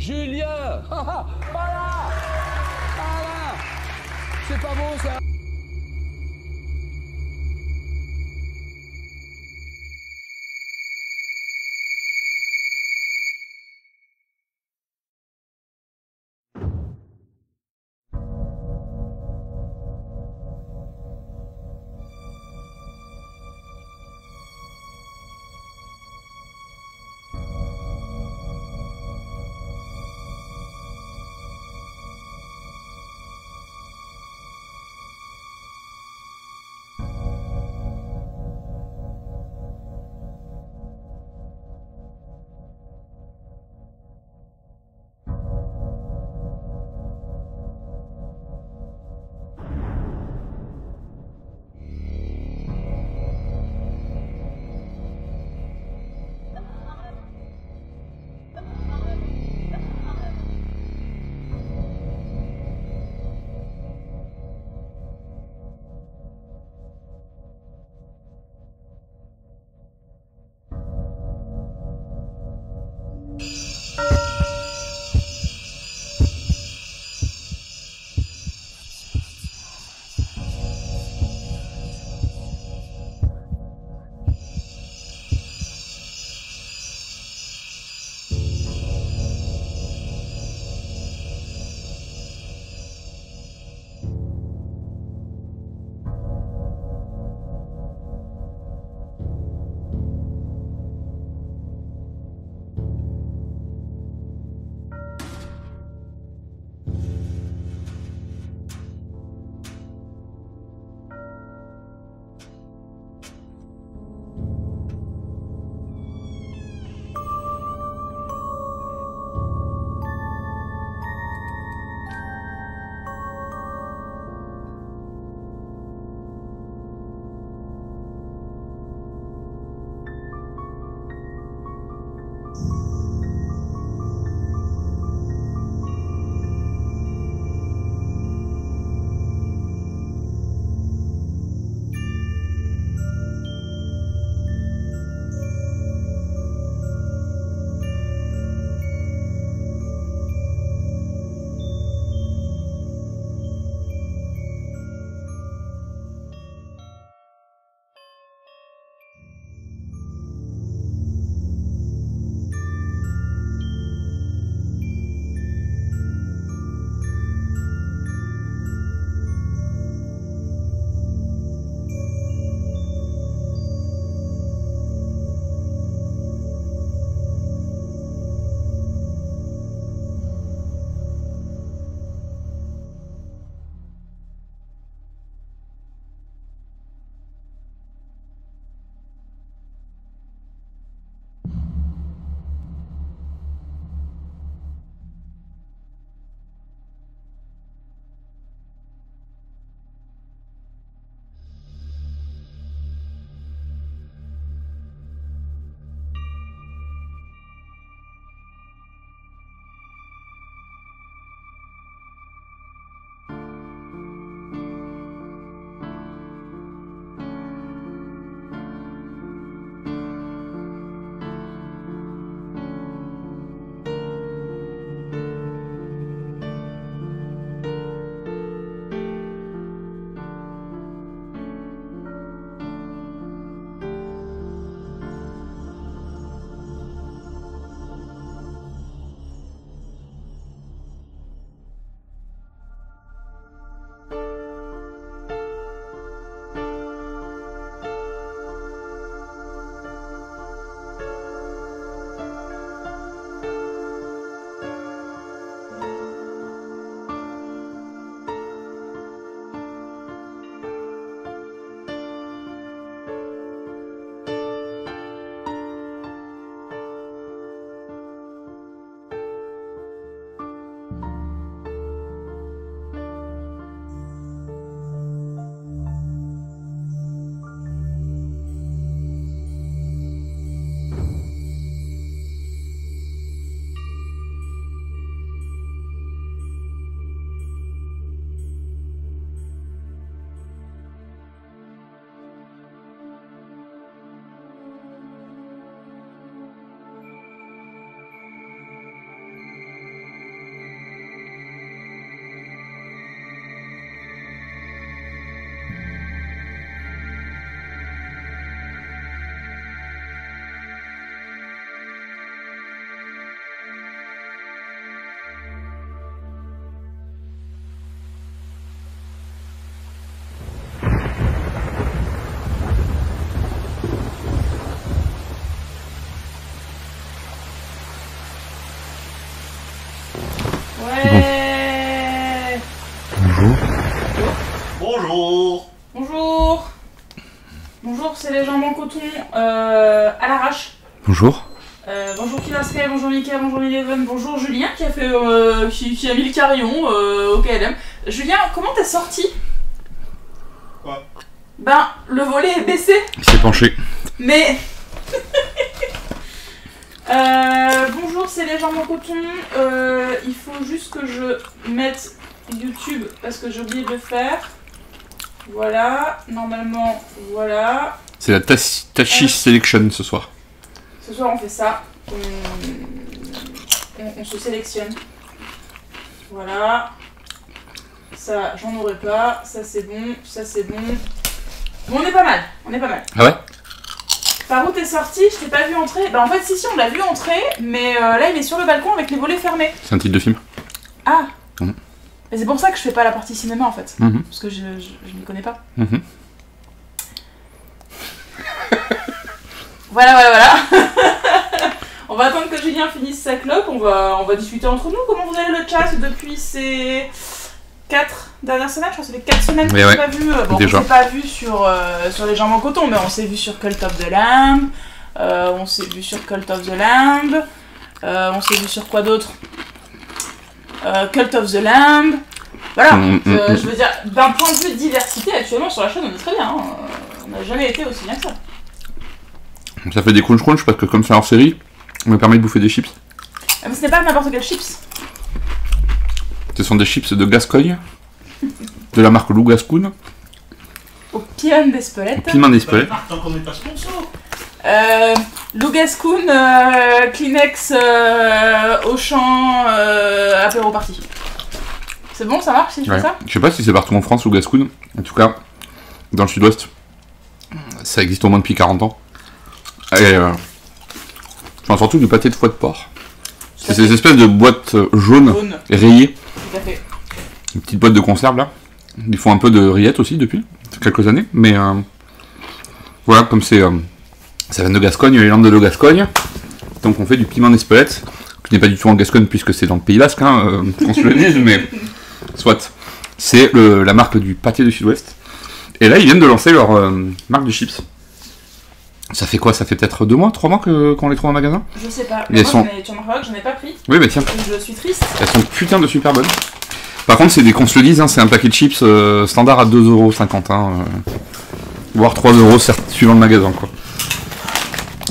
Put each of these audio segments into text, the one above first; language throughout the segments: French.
Julien. Voilà. Voilà. C'est pas bon ça. Bonjour, c'est les jambes en coton à l'arrache. Bonjour. Bonjour Killer Sky, bonjour Mika, bonjour Eleven, bonjour Julien qui a fait qui a mis le carillon au KLM. Julien, comment t'es sorti? Quoi? Ben, le volet est baissé. Il s'est penché. Mais... bonjour, c'est les jambes en coton. Il faut juste que je mette YouTube parce que j'ai oublié de le faire. Voilà, normalement, voilà. C'est la Tachi Selection ce soir. Ce soir, on fait ça. On se sélectionne. Voilà. Ça, j'en aurais pas. Ça, c'est bon. Ça, c'est bon. Bon, on est pas mal. On est pas mal. Ah ouais? Par où t'es sorti? Je t'ai pas vu entrer. Bah, en fait, si, on l'a vu entrer. Mais là, il est sur le balcon avec les volets fermés. C'est un titre de film. Ah. Mhm. Mais c'est pour ça que je fais pas la partie cinéma, en fait. Mhm. Parce que je n'y connais pas. Mhm. Voilà. On va attendre que Julien finisse sa clope, on va discuter entre nous. Comment vous allez le chat depuis ces 4 dernières semaines? Je crois que ça fait 4 semaines qu'on s'est pas vu. Bon, déjà. On s'est pas vu sur les jambes en coton, mais on s'est vu sur Cult of the Lamb. On s'est vu sur Cult of the Lamb. On s'est vu sur quoi d'autre? Cult of the Lamb. Voilà, je veux dire, d'un point de vue diversité, actuellement sur la chaîne on est très bien. Hein. On n'a jamais été aussi bien que ça. Ça fait des crunch parce que comme c'est hors série, on me permet de bouffer des chips. Mais ce n'est pas n'importe quel chips. Ce sont des chips de Gascogne, de la marque Lou Gascoun, Au piment d'Espelette. piment d'Espelette. Tant qu'on n'est pas sponsor. Lou Gascoun, Kleenex, Auchan, apéro party. C'est bon, ça marche si je fais ça? Je sais pas si c'est partout en France, Lou Gascoun. En tout cas, dans le sud-ouest, ça existe au moins depuis 40 ans. Et enfin, surtout du pâté de foie de porc. C'est ces espèces de boîtes jaunes et rayées. Tout à fait. Une petite boîte de conserve là. Ils font un peu de rillettes aussi depuis quelques années. Mais voilà, comme c'est ça vient de Gascogne, les Landes de Gascogne. Donc on fait du piment d'Espelette, qui n'est pas du tout en Gascogne puisque c'est dans le Pays Basque, hein, qu'on se le dise, mais soit. C'est la marque du pâté du sud-ouest. Et là, ils viennent de lancer leur marque de chips. Ça fait quoi? Ça fait peut-être 2 mois, 3 mois qu'on les trouve en magasin? Je sais pas. Mais Moi, tu remarqueras que j'en ai pas pris. Oui, mais tiens. Je suis triste. Elles sont putain de super bonnes. Par contre, c'est qu'on se le dise, hein, c'est un paquet de chips standard à 2,50€. Hein, voire 3€ suivant le magasin, quoi.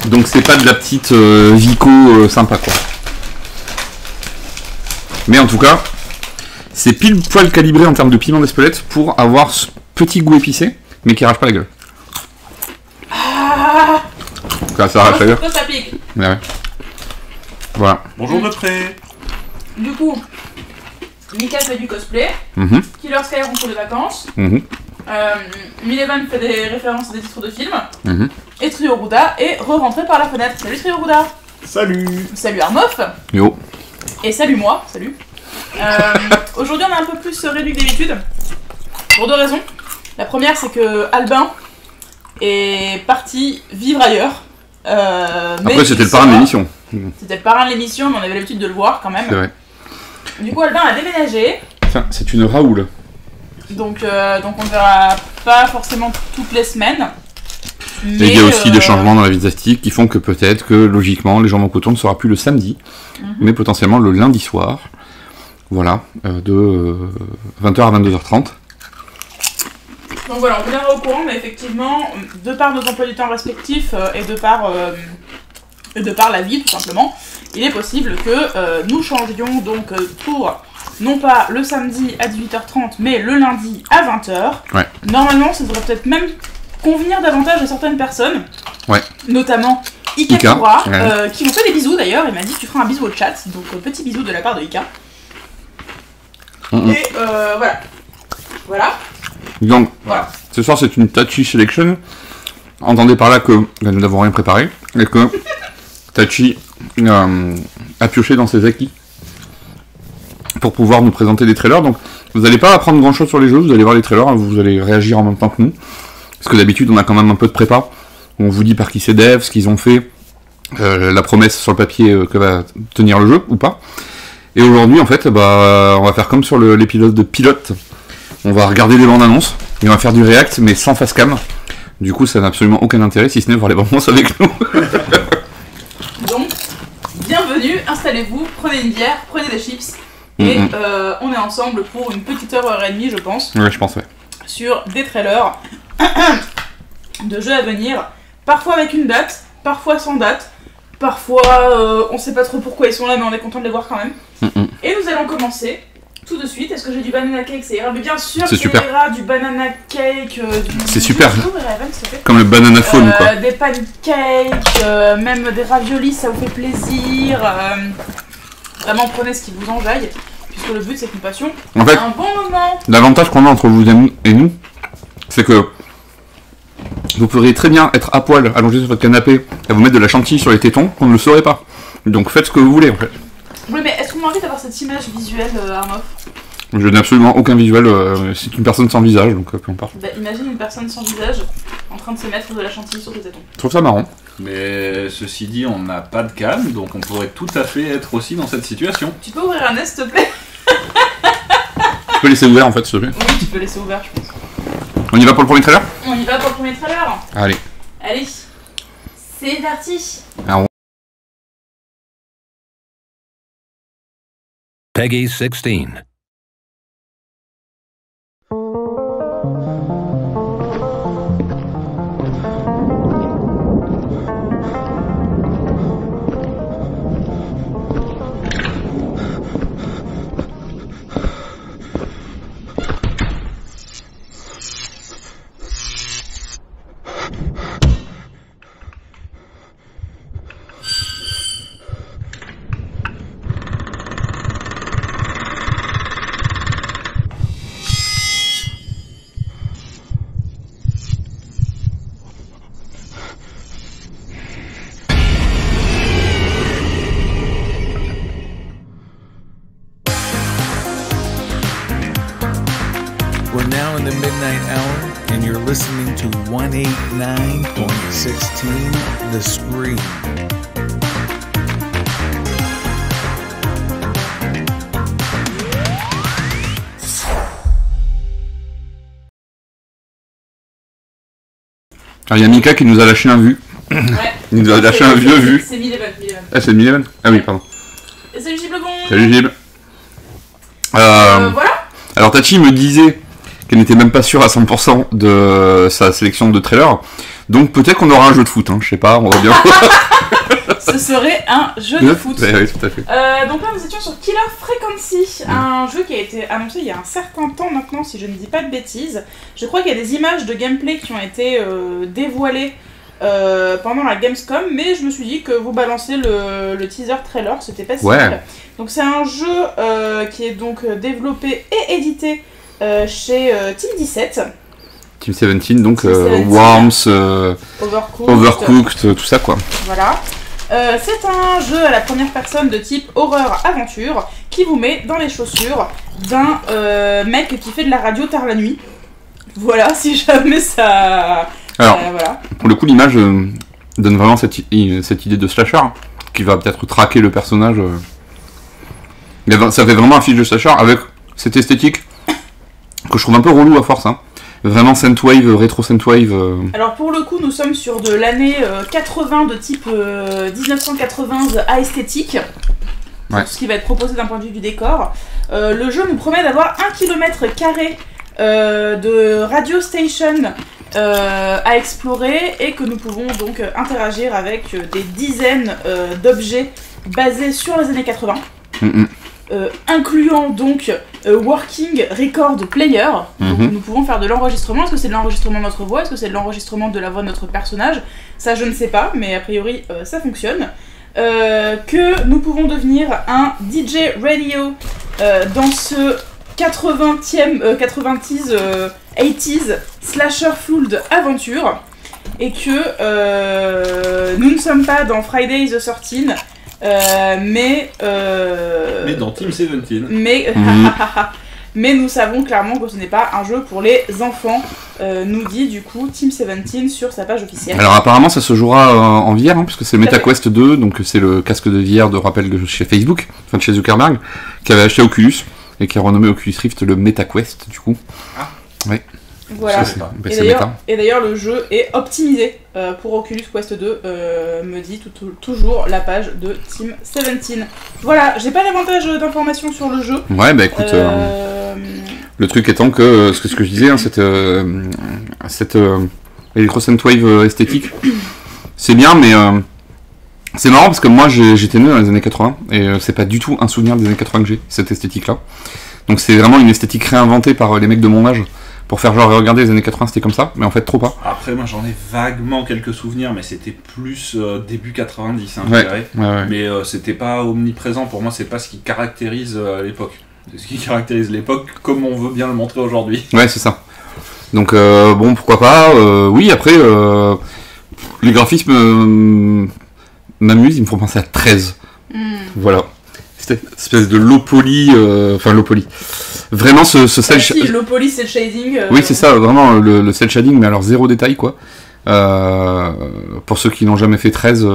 Donc c'est pas de la petite Vico sympa, quoi. Mais en tout cas, c'est pile poil calibré en termes de piment d'Espelette pour avoir ce petit goût épicé, mais qui arrache pas la gueule. Ah, Ça arrache la gueule. ça pique. Ouais. Voilà. Bonjour de près. Du coup, Mika fait du cosplay. Mhm. Killer Sky rentre pour les vacances. Mhm. Milevan fait des références à des titres de films. Mhm. Et Trio Ruda est re-rentré par la fenêtre. Salut Trio Ruda. Salut. Salut Armoff. Yo. Et salut moi. Salut. Aujourd'hui on est un peu plus réduit que d'habitude. Pour 2 raisons. La première c'est que Albin est parti vivre ailleurs. Après c'était le parrain de l'émission. C'était le parrain de l'émission, mais on avait l'habitude de le voir quand même. C'est vrai. Du coup Albin a déménagé. Enfin, c'est une Raoul. Donc on ne verra pas forcément toutes les semaines. Et Mais il y a aussi des changements dans la vie de Zastic qui font que peut-être que logiquement les jambes en coton ne sera plus le samedi, mais potentiellement le lundi soir. Voilà, de 20h à 22h30. Donc voilà, on vous tiendra au courant, mais effectivement, de par nos emplois du temps respectifs et de par la vie tout simplement, il est possible que nous changions donc pour non pas le samedi à 18h30 mais le lundi à 20h. Ouais. Normalement ça devrait peut-être même convenir davantage à certaines personnes, Ouais. notamment Ika Kura, ouais. qui m'ont fait des bisous d'ailleurs, il m'a dit que tu feras un bisou au chat, donc petit bisou de la part de Ika. Et voilà. Donc, Voilà. ce soir c'est une Tachi Selection. Entendez par là que nous n'avons rien préparé et que Tachi a pioché dans ses acquis pour pouvoir nous présenter des trailers. Donc vous n'allez pas apprendre grand chose sur les jeux, vous allez voir les trailers, hein, vous allez réagir en même temps que nous. Parce que d'habitude on a quand même un peu de prépa. On vous dit par qui c'est dev, ce qu'ils ont fait, la promesse sur le papier que va tenir le jeu ou pas. Et aujourd'hui en fait on va faire comme sur l'épisode de Pilote. On va regarder les bandes annonces et on va faire du react mais sans face cam. Du coup, ça n'a absolument aucun intérêt si ce n'est de voir les bandes avec nous. Donc, bienvenue, installez-vous, prenez une bière, prenez des chips, et on est ensemble pour une petite heure et demie, je pense, Ouais, je pense, ouais. sur des trailers de jeux à venir, parfois avec une date, parfois sans date, parfois on sait pas trop pourquoi ils sont là, mais on est content de les voir quand même. Et nous allons commencer tout de suite. Est-ce que j'ai du banana cake? Ça ira, mais bien sûr, C'est super. ira du banana cake. C'est super. du Raven, s'il te plaît. Comme le banana phone, quoi. Des pancakes, même des raviolis, ça vous fait plaisir. Vraiment, prenez ce qui vous enjaille, puisque le but c'est une passion. En fait, Un bon moment. l'avantage qu'on a entre vous et nous, c'est que vous pourriez très bien être à poil, allongé sur votre canapé, et vous mettre de la chantilly sur les tétons, on ne le saurait pas. Donc faites ce que vous voulez, en fait. Oui, mais est-ce qu'on a envie d'avoir cette image visuelle, Arnaud? Je n'ai absolument aucun visuel, c'est une personne sans visage, donc peu importe. Bah, imagine une personne sans visage en train de se mettre de la chantilly sur tes tétons. Je trouve ça marrant. Mais ceci dit, on n'a pas de canne, donc on pourrait tout à fait être aussi dans cette situation. Tu peux ouvrir un nez, s'il te plaît? Tu peux laisser ouvert, en fait, s'il te plaît. Oui, tu peux laisser ouvert, je pense. On y va pour le premier trailer? On y va pour le premier trailer. Allez. Allez, c'est parti. Alors, Peggy 16. We're now in the midnight hour, and you're listening to 189.16 The Scream. il y a Mika qui nous a lâché un vu. Ouais. Il nous a lâché un vieux vu. C'est Mileven. Ah, c'est Mileven? Ah oui, pardon. Et salut Gilles Legon. Salut Gilles. Voilà. Alors Tachi me disait qu'elle n'était même pas sûre à 100% de sa sélection de trailers. Donc peut-être qu'on aura un jeu de foot, hein, je sais pas, on va bien voir. Ce serait un jeu de foot. Oui, tout à fait. Donc là, nous étions sur Killer Frequency, un jeu qui a été annoncé il y a un certain temps maintenant, si je ne dis pas de bêtises. Je crois qu'il y a des images de gameplay qui ont été dévoilées pendant la Gamescom, mais je me suis dit que vous balancez le teaser trailer, c'était pas si mal. Donc c'est un jeu qui est donc développé et édité chez Team 17. Team 17, donc Team 17, Worms, Overcooked, tout ça quoi. Voilà. C'est un jeu à la première personne de type horreur-aventure qui vous met dans les chaussures d'un mec qui fait de la radio tard la nuit. Voilà, si jamais ça... Alors, voilà. pour le coup, l'image donne vraiment cette idée de slasher qui va peut-être traquer le personnage. Ça fait vraiment un fiche de slasher avec cette esthétique que je trouve un peu relou à force. Hein. Vraiment synthwave, rétro synthwave. Alors pour le coup, nous sommes sur de l'année 80 de type 1980 à esthétique. Ouais. Ce qui va être proposé d'un point de vue du décor. Le jeu nous promet d'avoir 1 km² de radio station à explorer et que nous pouvons donc interagir avec des dizaines d'objets basés sur les années 80. Incluant donc Working Record Player. Donc nous pouvons faire de l'enregistrement. Est-ce que c'est de l'enregistrement de notre voix? Est-ce que c'est de l'enregistrement de la voix de notre personnage? Ça je ne sais pas, mais a priori ça fonctionne. Que nous pouvons devenir un DJ radio dans ce 80s, 80s slasher full aventure. Et que nous ne sommes pas dans Friday the 13, mais dans Team 17. Mais nous savons clairement que ce n'est pas un jeu pour les enfants, nous dit du coup Team 17 sur sa page officielle. Alors apparemment ça se jouera en VR, hein, puisque c'est MetaQuest 2, donc c'est le casque de VR de rappel de chez Facebook, enfin de chez Zuckerberg, qui avait acheté Oculus, et qui a renommé Oculus Rift le MetaQuest du coup. Ah. Ouais. Voilà. Ça, pas. bah, Et c'est d'ailleurs- méta. Et d'ailleurs, le jeu est optimisé pour Oculus Quest 2, me dit toujours la page de Team 17. Voilà, j'ai pas davantage d'informations sur le jeu. Ouais, bah écoute, le truc étant que, ce que je disais, hein, cette Electro Synthwave esthétique, c'est bien, mais c'est marrant parce que moi j'étais né dans les années 80 et c'est pas du tout un souvenir des années 80 que j'ai, cette esthétique-là. Donc c'est vraiment une esthétique réinventée par les mecs de mon âge pour faire genre regardez les années 80 c'était comme ça, mais en fait trop pas. Après, moi j'en ai vaguement quelques souvenirs, mais c'était plus début 90, hein, je Ouais, dirais. ouais. Mais c'était pas omniprésent. Pour moi, c'est pas ce qui caractérise l'époque. C'est ce qui caractérise l'époque comme on veut bien le montrer aujourd'hui. Ouais, c'est ça. Donc bon, pourquoi pas. Oui, après, les graphismes m'amusent, ils me font penser à 13. Voilà. Cette espèce de low poly, enfin low poly. Vraiment ce cel Si, le poly, c'est le shading. Oui, c'est ça, vraiment le cel shading, mais alors zéro détail quoi. Pour ceux qui n'ont jamais fait 13,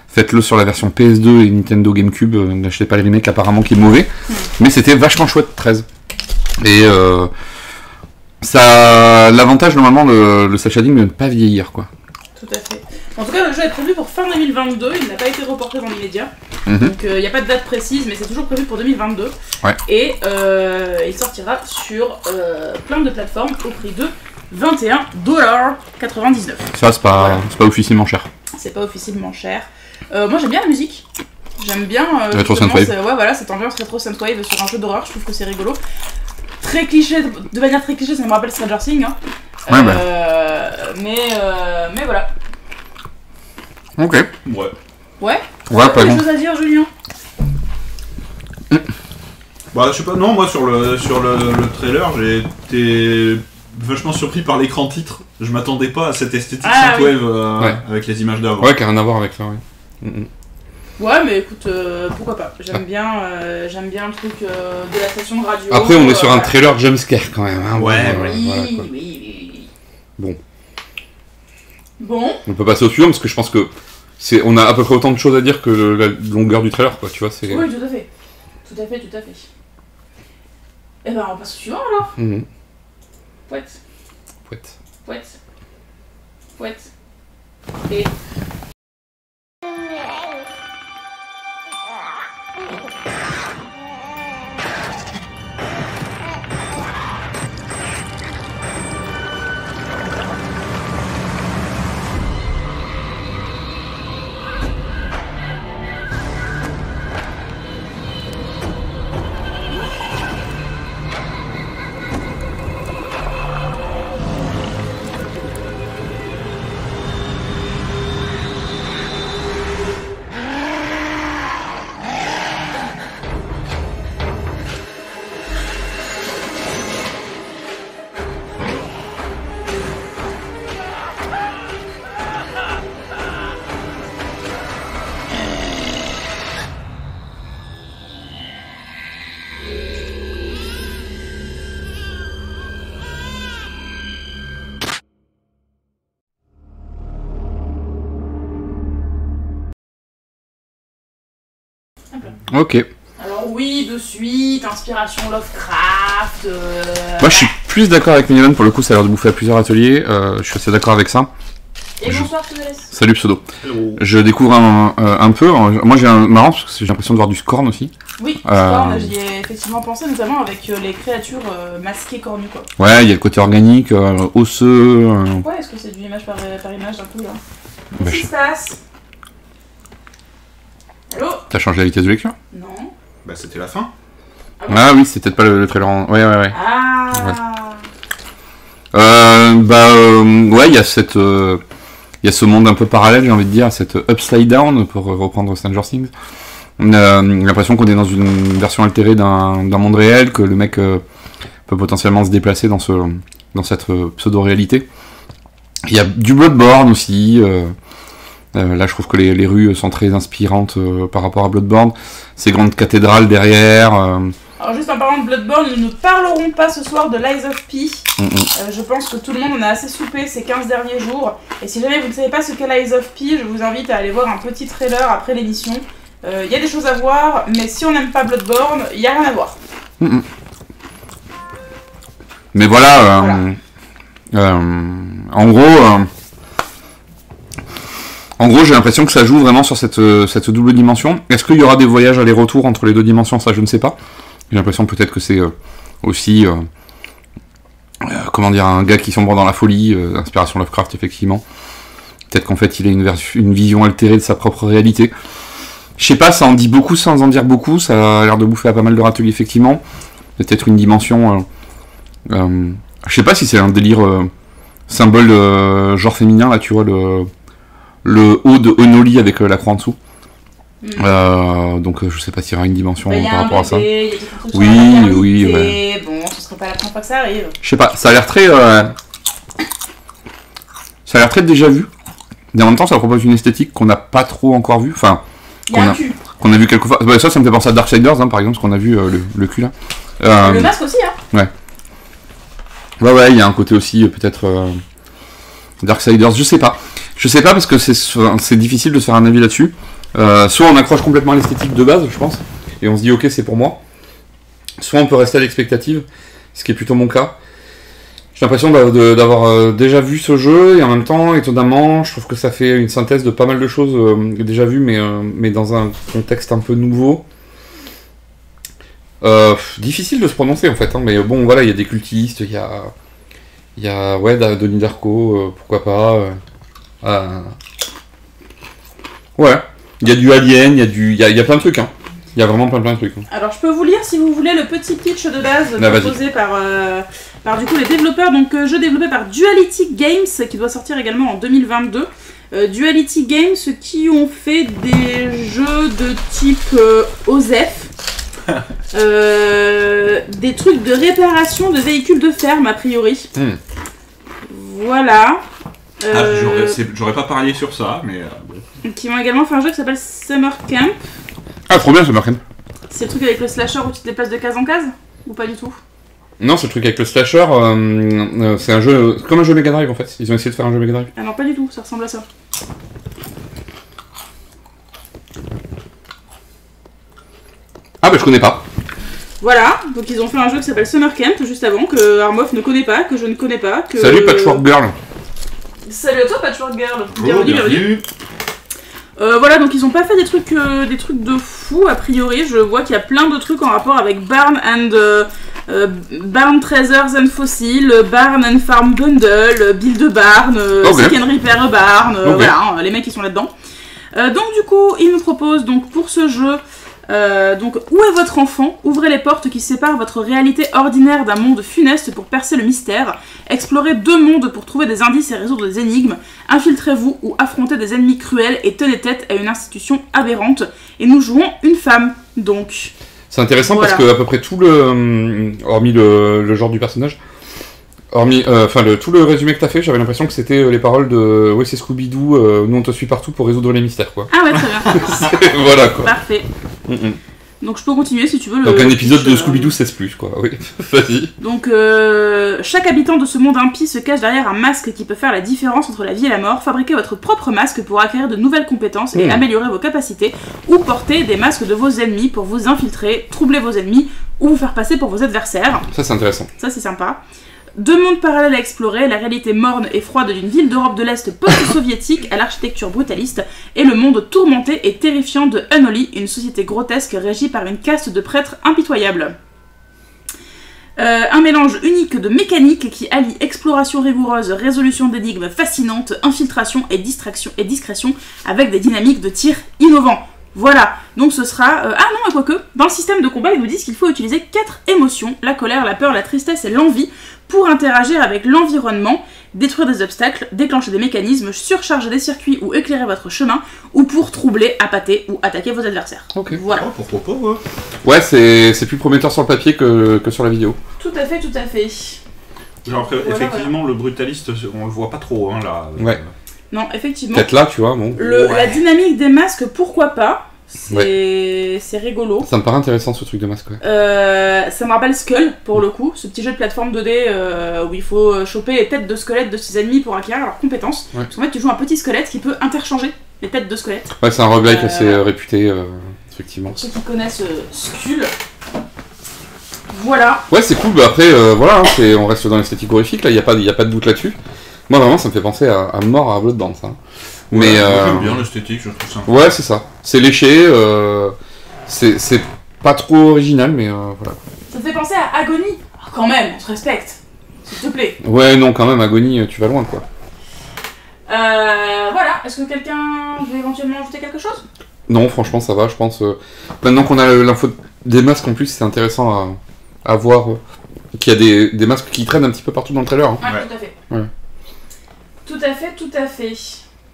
faites-le sur la version PS2 et Nintendo GameCube. N'achetez pas les remakes apparemment qui est mauvais. Mais c'était vachement chouette 13. Et ça a l'avantage normalement le cel shading de ne pas vieillir quoi. Tout à fait. En tout cas, le jeu est prévu pour fin 2022, il n'a pas été reporté dans l'immédiat. Mhm. Donc il n'y a pas de date précise, mais c'est toujours prévu pour 2022. Ouais. Et il sortira sur plein de plateformes au prix de $21,99. Ça c'est pas officiellement cher. C'est pas officiellement cher. Moi j'aime bien la musique. J'aime bien Retro justement, Synthwave. ouais, voilà, cette ambiance rétro synthwave sur un jeu d'horreur, je trouve que c'est rigolo. Très cliché, de manière très cliché, ça me rappelle Stranger Things. Hein. Ouais, Mais voilà. Ok. Ouais. Ouais. Ouais, pas Des grand. choses à dire, Julien? Bah, je sais pas, non, moi sur le trailer, j'ai été vachement surpris par l'écran titre. Je m'attendais pas à cette esthétique Ah, synthwave Ouais. avec les images d'avant. Ouais, qui a rien à voir avec ça, ouais. Ouais, mais écoute, pourquoi pas. J'aime bien le truc de la station de radio. Après, on est sur un voilà. trailer jumpscare quand même. Hein, Ouais, bon, Oui, voilà, quoi. oui. Bon. Bon, On peut passer au suivant parce que je pense que on a à peu près autant de choses à dire que la longueur du trailer, quoi. Tu vois, c'est. oui, tout à fait. Tout à fait. Eh ben, on passe au suivant alors. Mhm. Pouette. Pouette. Et. Ok. Alors, oui, de suite, inspiration Lovecraft. Moi, je suis plus d'accord avec Miniman, pour le coup, ça a l'air de bouffer à plusieurs ateliers. Je suis assez d'accord avec ça. Et bonsoir, Pseudoles. Salut Pseudo. Hello. Je découvre un peu. Moi, marrant parce que j'ai l'impression de voir du Scorn aussi. Oui, Scorn, j'y ai effectivement pensé, notamment avec les créatures masquées cornues, quoi. Ouais, il y a le côté organique, osseux. Ouais, est-ce que c'est du image par image d'un coup, là? Bah, Qu'est-ce qui se passe? Allô? T'as changé la vitesse de lecture? Non. Bah, c'était la fin. Ah oui, c'est peut-être pas le trailer. Ouais. Ah. Ouais, il y a cette. Il y a ce monde un peu parallèle, j'ai envie de dire, cette upside down, pour reprendre Stranger Things. L'impression qu'on est dans une version altérée d'un monde réel, que le mec peut potentiellement se déplacer dans cette pseudo-réalité. Il y a du Bloodborne aussi. Là, je trouve que les rues sont très inspirantes par rapport à Bloodborne. Ces grandes cathédrales derrière. Alors juste en parlant de Bloodborne, nous ne parlerons pas ce soir de Lies of P. Je pense que tout le monde en a assez soupé ces 15 derniers jours. Et si jamais vous ne savez pas ce qu'est Lies of P, je vous invite à aller voir un petit trailer après l'émission. Il y a des choses à voir, mais si on n'aime pas Bloodborne, il n'y a rien à voir. Mais voilà, Voilà. En gros, j'ai l'impression que ça joue vraiment sur cette double dimension. Est-ce qu'il y aura des voyages aller-retour entre les deux dimensions? Ça, je ne sais pas. J'ai l'impression peut-être que c'est aussi... comment dire, un gars qui sombre dans la folie, inspiration Lovecraft, effectivement. Peut-être qu'en fait, il a une vision altérée de sa propre réalité. Je sais pas, ça en dit beaucoup sans en dire beaucoup. Ça a l'air de bouffer à pas mal de râteliers, effectivement. Peut-être une dimension... je sais pas si c'est un délire symbole genre féminin, là, tu vois, le haut de Onoli avec la croix en dessous. Donc je sais pas s'il y aura une dimension par rapport à ça. Oui. Ouais. Bon, ce serait pas la première fois que ça arrive. Je sais pas, ça a l'air très... ça a l'air très déjà vu. Et en même temps, ça propose une esthétique qu'on n'a pas trop encore vue. Enfin, qu'on a vu quelques fois. Bah, ça me fait penser à Darksiders, hein, par exemple, ce qu'on a vu, le cul là. Le masque aussi, hein. Ouais, il y a un côté aussi, peut-être... Darksiders, je sais pas. Je sais pas parce que c'est difficile de se faire un avis là-dessus. Soit on accroche complètement à l'esthétique de base, je pense, et on se dit ok, c'est pour moi. Soit on peut rester à l'expectative, ce qui est plutôt mon cas. J'ai l'impression d'avoir déjà vu ce jeu, et en même temps, étonnamment, je trouve que ça fait une synthèse de pas mal de choses déjà vues, mais dans un contexte un peu nouveau. Difficile de se prononcer en fait, hein, mais bon, voilà, il y a des cultistes, il y a Donnie Darko, pourquoi pas. Ouais, il y a du Alien, il y a plein de trucs, hein. Il y a vraiment plein de trucs. Hein. Alors je peux vous lire si vous voulez le petit pitch de base proposé par du coup les développeurs, donc jeu développé par Duality Games qui doit sortir également en 2022. Duality Games qui ont fait des jeux de type OZEF, des trucs de réparation de véhicules de ferme a priori. Voilà. J'aurais pas parié sur ça, mais... Qui ont également fait un jeu qui s'appelle Summer Camp. Ah, trop bien, Summer Camp. C'est le truc avec le slasher où tu te déplaces de case en case? Ou pas du tout? Non, c'est le truc avec le slasher, c'est un jeu... comme un jeu Mega Drive en fait, ils ont essayé de faire un jeu Mega Drive. Ah non, pas du tout, ça ressemble à ça. Ah bah je connais pas. Voilà, donc ils ont fait un jeu qui s'appelle Summer Camp juste avant, que Armoff ne connaît pas, que je ne connais pas, que... Salut Patchwork Girl. Salut à toi Patchwork Girl. Bienvenue. Voilà, donc ils ont pas fait des trucs de fou a priori. Je vois qu'il y a plein de trucs en rapport avec Barn Treasures and Fossils, Barn and Farm Bundle, Build a Barn, Seek and Repair a Barn, voilà, les mecs qui sont là-dedans. Donc du coup, ils nous proposent donc pour ce jeu, donc où est votre enfant? Ouvrez les portes qui séparent votre réalité ordinaire d'un monde funeste pour percer le mystère. Explorez deux mondes pour trouver des indices et résoudre des énigmes. Infiltrez-vous ou affrontez des ennemis cruels et tenez tête à une institution aberrante. Et nous jouons une femme, donc. C'est intéressant parce que à peu près tout hormis le genre du personnage, tout le résumé que t'as fait, j'avais l'impression que c'était les paroles de ouais, c'est Scooby-Doo, nous on te suit partout pour résoudre les mystères, quoi. Ah ouais, très bien. Voilà, quoi. Parfait. Donc je peux continuer si tu veux. Donc un épisode de Scooby-Doo 16+, quoi. Oui, vas-y. Donc chaque habitant de ce monde impie se cache derrière un masque qui peut faire la différence entre la vie et la mort. Fabriquez votre propre masque pour acquérir de nouvelles compétences et améliorer vos capacités, ou portez des masques de vos ennemis pour vous infiltrer, troubler vos ennemis ou vous faire passer pour vos adversaires. Ça c'est intéressant. Ça c'est sympa. Deux mondes parallèles à explorer, la réalité morne et froide d'une ville d'Europe de l'Est post-soviétique à l'architecture brutaliste, et le monde tourmenté et terrifiant de Unholy, une société grotesque régie par une caste de prêtres impitoyables. Un mélange unique de mécanique qui allie exploration rigoureuse, résolution d'énigmes fascinantes, infiltration et discrétion avec des dynamiques de tir innovants. Voilà, donc ce sera... Ah non, quoique, dans le système de combat, ils nous disent qu'il faut utiliser 4 émotions, la colère, la peur, la tristesse et l'envie, pour interagir avec l'environnement, détruire des obstacles, déclencher des mécanismes, surcharger des circuits ou éclairer votre chemin, ou pour troubler, appâter ou attaquer vos adversaires. Ok. Voilà. Oh, pourquoi pas, ouais. Ouais, c'est plus prometteur sur le papier que sur la vidéo. Tout à fait, tout à fait. Genre, après, effectivement, le brutaliste, on le voit pas trop, hein, là. Ouais. Non, effectivement. Peut-être là, tu vois, bon. La dynamique des masques, pourquoi pas. C'est rigolo. Ça me paraît intéressant ce truc de masque, ouais. Ça me rappelle Skull, pour le coup, ce petit jeu de plateforme 2D où il faut choper les têtes de squelettes de ses ennemis pour acquérir leurs compétences. Ouais. Parce qu'en fait, tu joues un petit squelette qui peut interchanger les têtes de squelettes. Ouais, c'est un roguelike assez réputé, effectivement. Pour ceux qui connaissent Skull. Voilà. Ouais, c'est cool, bah après, voilà, hein, on reste dans l'esthétique horrifique, là, y a pas de doute là-dessus. Moi, vraiment, ça me fait penser à mort à Bloodborne, ça. Mais, moi, j'aime bien l'esthétique, je trouve ça. ouais, c'est ça. C'est léché, c'est pas trop original, mais voilà. Ça te fait penser à Agony. Ah, quand même, on se respecte. S'il te plaît. Ouais, non, quand même, Agony, tu vas loin, quoi. Voilà. Est-ce que quelqu'un veut éventuellement ajouter quelque chose? Non, franchement, ça va, je pense. Maintenant qu'on a l'info des masques en plus, c'est intéressant à voir qu'il y a des masques qui traînent un petit peu partout dans le trailer. Hein. Ouais, Ouais. tout à fait. Ouais. Tout à fait.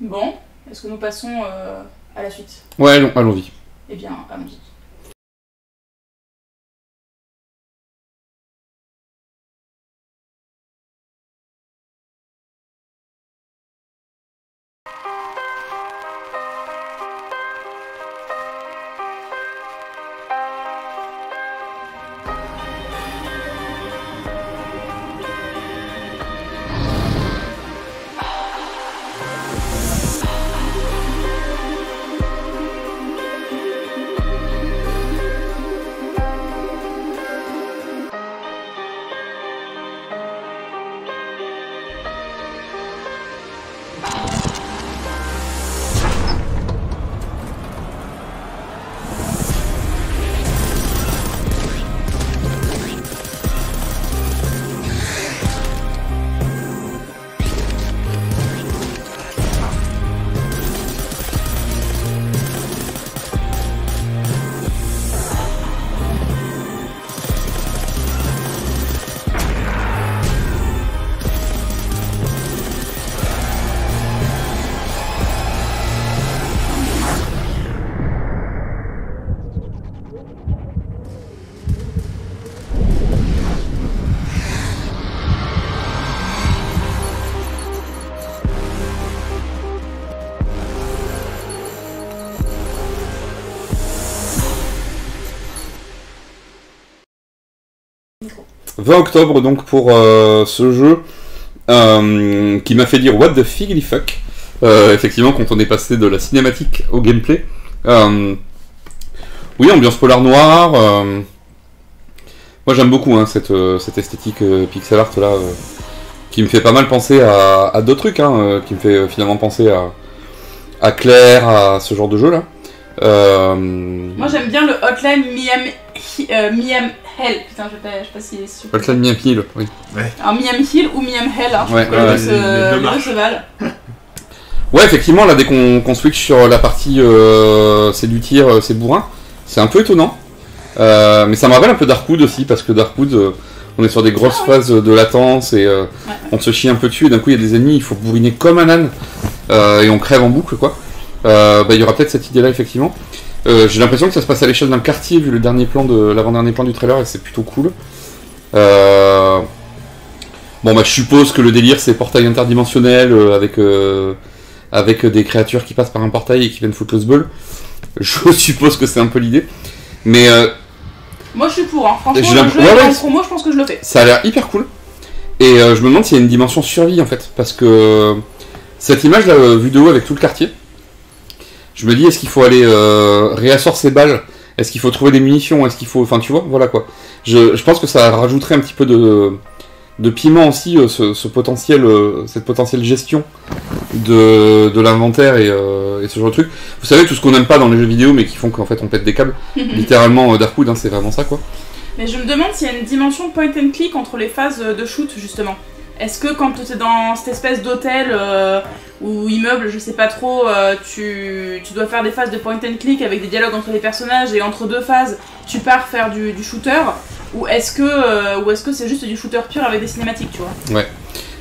Bon, est-ce que nous passons à la suite? Ouais, allons-y. Eh bien, allons-y. Micro. 20 octobre, donc, pour ce jeu qui m'a fait dire What the figgly fuck. Effectivement, quand on est passé de la cinématique au gameplay. Oui, ambiance polar noir. Moi, j'aime beaucoup hein, cette esthétique pixel art là, qui me fait pas mal penser à d'autres trucs, hein, qui me fait finalement penser à Claire, à ce genre de jeu là. Moi j'aime bien le Hotline Miami Hell. Putain, je sais pas si c'est super. Hotline Miami Hill, oui. Alors Miami Hill ou Miami Hell, hein. Ouais, Les ouais, deux les deux se marchent. valent. Ouais, effectivement, là, dès qu'on switch sur la partie c'est du tir, c'est bourrin, c'est un peu étonnant. Mais ça me rappelle un peu Darkwood aussi, parce que Darkwood, on est sur des grosses phases de latence et on se chie un peu dessus, et d'un coup il y a des ennemis, il faut bourriner comme un âne, et on crève en boucle, quoi. Il y aura peut-être cette idée-là, effectivement. J'ai l'impression que ça se passe à l'échelle d'un quartier, vu l'avant-dernier plan du trailer, et c'est plutôt cool. Bon, bah, je suppose que le délire, c'est portail interdimensionnel, avec des créatures qui passent par un portail et qui viennent foutre le sbeul. Je suppose que c'est un peu l'idée. Mais Moi je suis pour, hein. Franchement, J'ai le l'impression- jeu ouais, est ouais, en promo, je pense que je le fais. ça a l'air hyper cool. Et je me demande s'il y a une dimension survie en fait. Parce que cette image là, vue de haut avec tout le quartier, je me dis est-ce qu'il faut aller réasseoir ses balles? Est-ce qu'il faut trouver des munitions? Est-ce qu'il faut. Enfin, tu vois, voilà quoi. Je pense que ça rajouterait un petit peu de piment aussi, cette potentielle gestion de l'inventaire et ce genre de truc. Vous savez, tout ce qu'on n'aime pas dans les jeux vidéo, mais qui font qu'en fait on pète des câbles. Littéralement, Darkwood, hein, c'est vraiment ça quoi. Mais je me demande s'il y a une dimension point and click entre les phases de shoot justement. Est-ce que quand tu es dans cette espèce d'hôtel ou immeuble, je sais pas trop, tu dois faire des phases de point and click avec des dialogues entre les personnages et entre deux phases, tu pars faire du shooter, ou est-ce que c'est juste du shooter pur avec des cinématiques, tu vois? Ouais.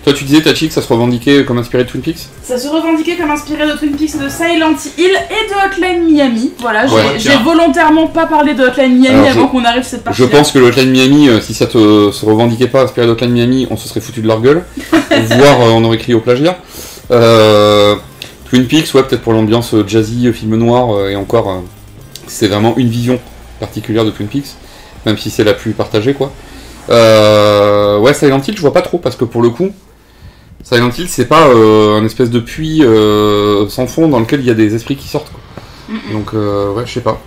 Toi, tu disais, Tachi, que ça se revendiquait comme inspiré de Twin Peaks? Ça se revendiquait comme inspiré de Twin Peaks, de Silent Hill et de Hotline Miami. Voilà, Ouais. j'ai volontairement pas parlé de Hotline Miami Alors, avant qu'on arrive sur cette partie. Je pense que le Hotline Miami, si ça se revendiquait pas inspiré de Hotline Miami, on se serait foutu de leur gueule. Voire on aurait crié au plagiat. Twin Peaks, ouais, peut-être pour l'ambiance jazzy, film noir, et encore, c'est vraiment une vision particulière de Twin Peaks, même si c'est la plus partagée, quoi. Ouais, Silent Hill, je vois pas trop, parce que pour le coup, Silent Hill, c'est pas un espèce de puits sans fond dans lequel il y a des esprits qui sortent, quoi. Donc, ouais, je sais pas.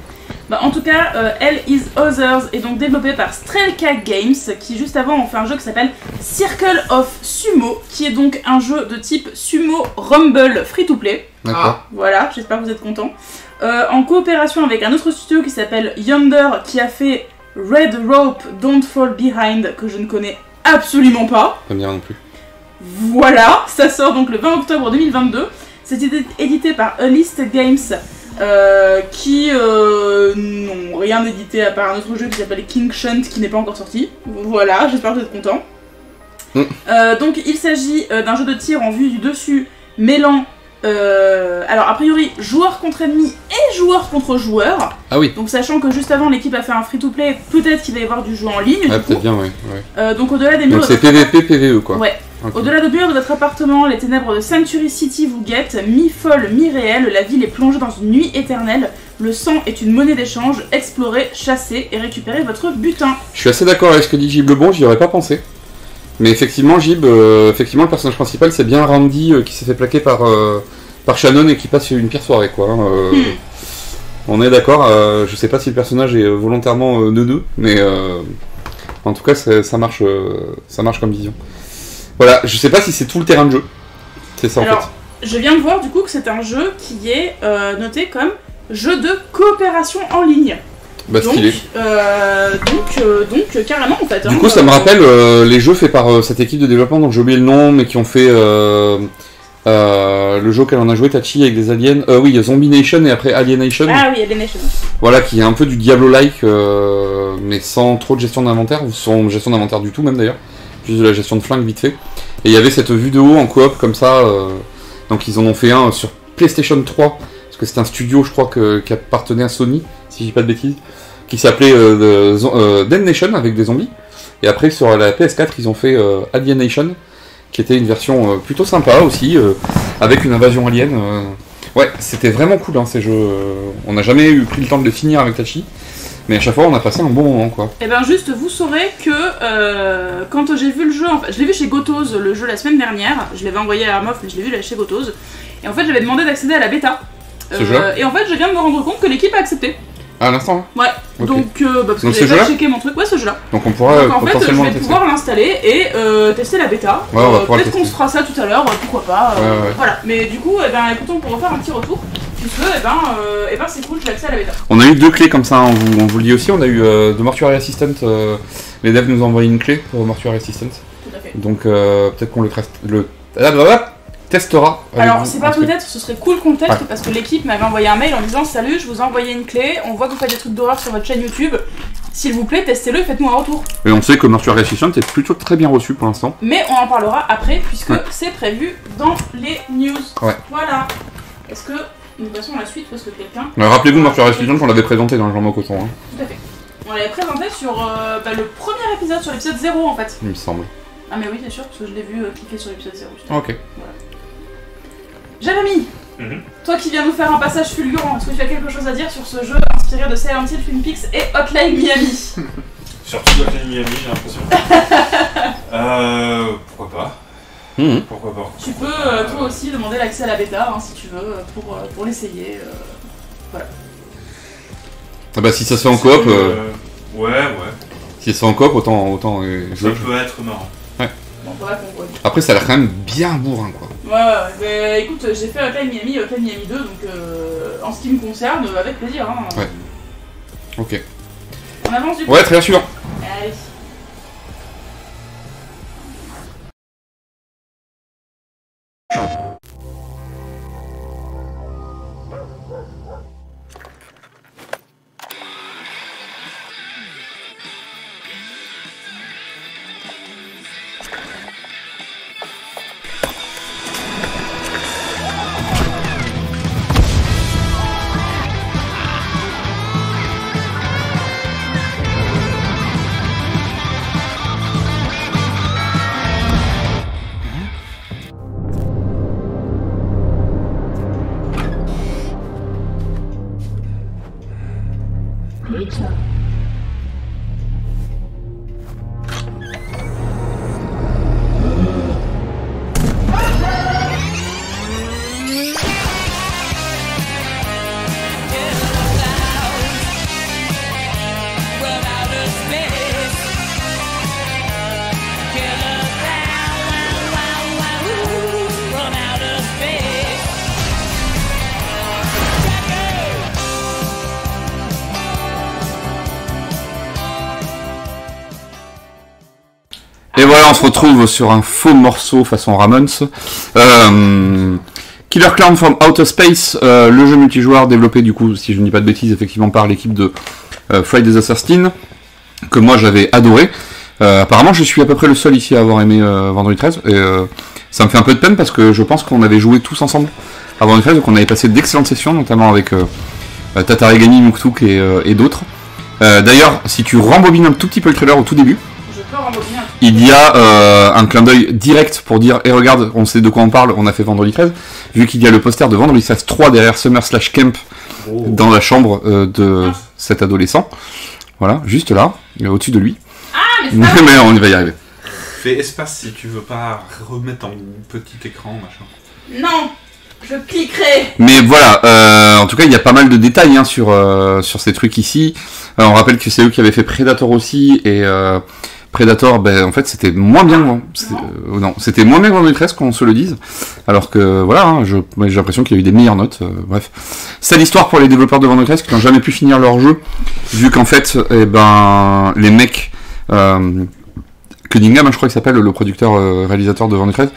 En tout cas, Hell is Others est donc développé par Strelka Games, qui juste avant ont fait un jeu qui s'appelle Circle of Sumo, qui est donc un jeu de type Sumo Rumble free-to-play. D'accord. Voilà, j'espère que vous êtes contents. En coopération avec un autre studio qui s'appelle Yonder, qui a fait Red Rope Don't Fall Behind, que je ne connais absolument pas. Ça me dit rien non plus. Voilà, ça sort donc le 20 octobre 2022. C'est édité par Alist Games, qui n'ont rien édité à part un autre jeu qui s'appelle King Shunt, qui n'est pas encore sorti. Voilà, j'espère que vous êtes contents. Donc il s'agit d'un jeu de tir en vue du dessus, mêlant alors a priori joueur contre ennemi et joueur contre joueur. Ah oui. Donc sachant que juste avant l'équipe a fait un free-to-play, peut-être qu'il va y avoir du jeu en ligne. Ah, du coup. peut-être bien, oui. Ouais. Donc au-delà des murs. Donc c'est PVP, PVE quoi. Ouais. Okay. Au-delà de murs de votre appartement, les ténèbres de Sanctuary City vous guettent, mi-folle, mi-réelle, la ville est plongée dans une nuit éternelle, le sang est une monnaie d'échange, explorez, chassez et récupérez votre butin. Je suis assez d'accord avec ce que dit Gib Lebon, j'y aurais pas pensé. Mais effectivement, Gib, effectivement, le personnage principal, c'est bien Randy qui s'est fait plaquer par Shannon et qui passe une pire soirée, quoi. On est d'accord, je sais pas si le personnage est volontairement neuneux, mais en tout cas, ça marche comme vision. Voilà, je sais pas si c'est tout le terrain de jeu. C'est ça en fait. Je viens de voir du coup que c'est un jeu qui est noté comme jeu de coopération en ligne. Bah stylé. Donc carrément en fait. Du coup ça me rappelle les jeux faits par cette équipe de développement dont j'ai oublié le nom, mais qui ont fait le jeu auquel on a joué Tachi avec des aliens. Oui, Zombie Nation et après Alienation. Ah oui, Alienation. Voilà, qui est un peu du Diablo-like, mais sans trop de gestion d'inventaire, ou sans gestion d'inventaire du tout même d'ailleurs. Juste de la gestion de flingue vite fait. Et il y avait cette vue de haut en coop comme ça. Donc ils en ont fait un sur PlayStation 3, parce que c'était un studio je crois qui appartenait à Sony, si je dis pas de bêtises, qui s'appelait Dead Nation avec des zombies. Et après sur la PS4 ils ont fait Alienation, qui était une version plutôt sympa aussi, avec une invasion alien. Ouais, c'était vraiment cool hein, ces jeux. On n'a jamais pris le temps de les finir avec Tachi. Mais à chaque fois on a passé un bon moment quoi. Et ben juste vous saurez que quand j'ai vu le jeu, je l'ai vu chez Gotoz le jeu la semaine dernière, je l'avais envoyé à Armoff mais je l'ai vu là chez Gotoz. Et en fait j'avais demandé d'accéder à la bêta. Et en fait je viens de me rendre compte que l'équipe a accepté. Ah à l'instant ouais. Okay. Donc parce que j'avais pas checké mon truc, ouais ce jeu là. Donc on pourra donc, en fait potentiellement je vais pouvoir l'installer et tester la bêta. Ouais, peut-être qu'on se fera ça tout à l'heure, pourquoi pas. Ouais. Voilà. Mais du coup, écoutez, on pourra faire un petit retour. Puisque, c'est cool, j'ai accès à la bêta. On a eu 2 clés comme ça, on vous le dit aussi, on a eu de Mortuary Assistant, les devs nous ont envoyé une clé pour Mortuary Assistant. Tout à fait. Donc peut-être qu'on testera. Alors c'est pas peut-être, ce serait cool qu'on teste parce que l'équipe m'avait envoyé un mail en disant salut, je vous ai envoyé une clé, on voit que vous faites des trucs d'horreur sur votre chaîne YouTube, s'il vous plaît testez-le et faites-nous un retour. Et on sait que Mortuary Assistant est plutôt très bien reçu pour l'instant. Mais on en parlera après puisque c'est prévu dans les news. Ouais. Voilà. Est-ce que nous passons à la suite parce que quelqu'un... Rappelez-vous Mortuary Assistant qu'on l'avait présenté dans le Jean Coton. Hein. Tout à fait. On l'avait présenté sur le premier épisode, sur l'épisode 0 en fait. Il me semble. Ah mais oui c'est sûr parce que je l'ai vu cliquer sur l'épisode 0. Ok. Voilà. Jérémy, toi qui viens nous faire un passage fulgurant, est-ce que tu as quelque chose à dire sur ce jeu inspiré de Silent Hill, Twin Peaks et Hotline Miami? Surtout Hotline Miami, j'ai l'impression. Pourquoi pas. Pourquoi pas. Tu peux toi aussi demander l'accès à la bêta si tu veux pour l'essayer. Voilà. Ah bah si ça se fait en coop. Ouais. Si ça se fait en coop, autant ça peut être marrant. Ouais. Bon, voilà, après ça a l'air quand même bien bourrin quoi. Ouais, mais écoute, j'ai fait Hotline Miami 2, donc en ce qui me concerne, avec plaisir. Hein. Ouais. Ok. On avance du coup. Ouais, très bien, suivant. Allez. Et voilà, on se retrouve sur un faux morceau façon Ramones. Killer Clown from Outer Space, le jeu multijoueur développé du coup, si je ne dis pas de bêtises, effectivement par l'équipe de Friday the 13th, que moi j'avais adoré. Apparemment je suis à peu près le seul ici à avoir aimé Vendredi 13, et ça me fait un peu de peine parce que je pense qu'on avait joué tous ensemble à Vendredi 13, donc on avait passé d'excellentes sessions, notamment avec Tataregani, Muktuk et d'autres. D'ailleurs, si tu rembobines un tout petit peu le trailer au tout début, il y a un clin d'œil direct pour dire et regarde, on sait de quoi on parle, on a fait Vendredi 13, vu qu'il y a le poster de Vendredi 13 3 derrière Summer/Camp dans la chambre de cet adolescent. Voilà, juste là, au-dessus de lui. Ah, mais Mais on y va y arriver. Fais espace si tu veux pas remettre en petit écran, machin. non, je cliquerai. Mais voilà, en tout cas, il y a pas mal de détails hein, sur ces trucs ici. On rappelle que c'est eux qui avaient fait Predator aussi, et Predator, ben, en fait, c'était moins bien que non, c'était moins bien que Vendredi 13, qu'on se le dise. Alors que, voilà, hein, j'ai l'impression qu'il y a eu des meilleures notes. Bref. C'est l'histoire pour les développeurs de Vendredi 13 qui n'ont jamais pu finir leur jeu, vu qu'en fait, eh ben, les mecs... Cunningham, je crois qu'il s'appelle, le producteur réalisateur de Vendredi 13,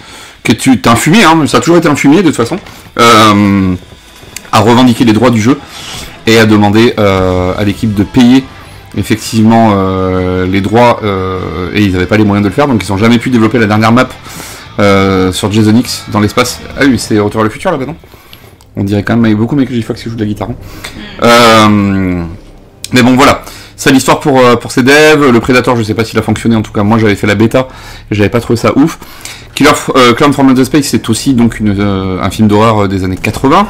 qui est un fumier, hein, ça a toujours été un fumier de toute façon, a revendiqué les droits du jeu et a demandé à l'équipe de payer effectivement les droits, et ils n'avaient pas les moyens de le faire, donc ils n'ont jamais pu développer la dernière map sur Jason X dans l'espace. Ah oui, c'est Retour vers le futur là-bas, non? On dirait quand même beaucoup Michael J. Fox qui joue de la guitare. Hein. Mais bon, voilà. C'est l'histoire pour ces devs. Le Predator, je sais pas s'il a fonctionné, en tout cas moi j'avais fait la bêta et j'avais pas trouvé ça ouf. Killer Clown from Outer Space, c'est aussi donc un film d'horreur des années 80.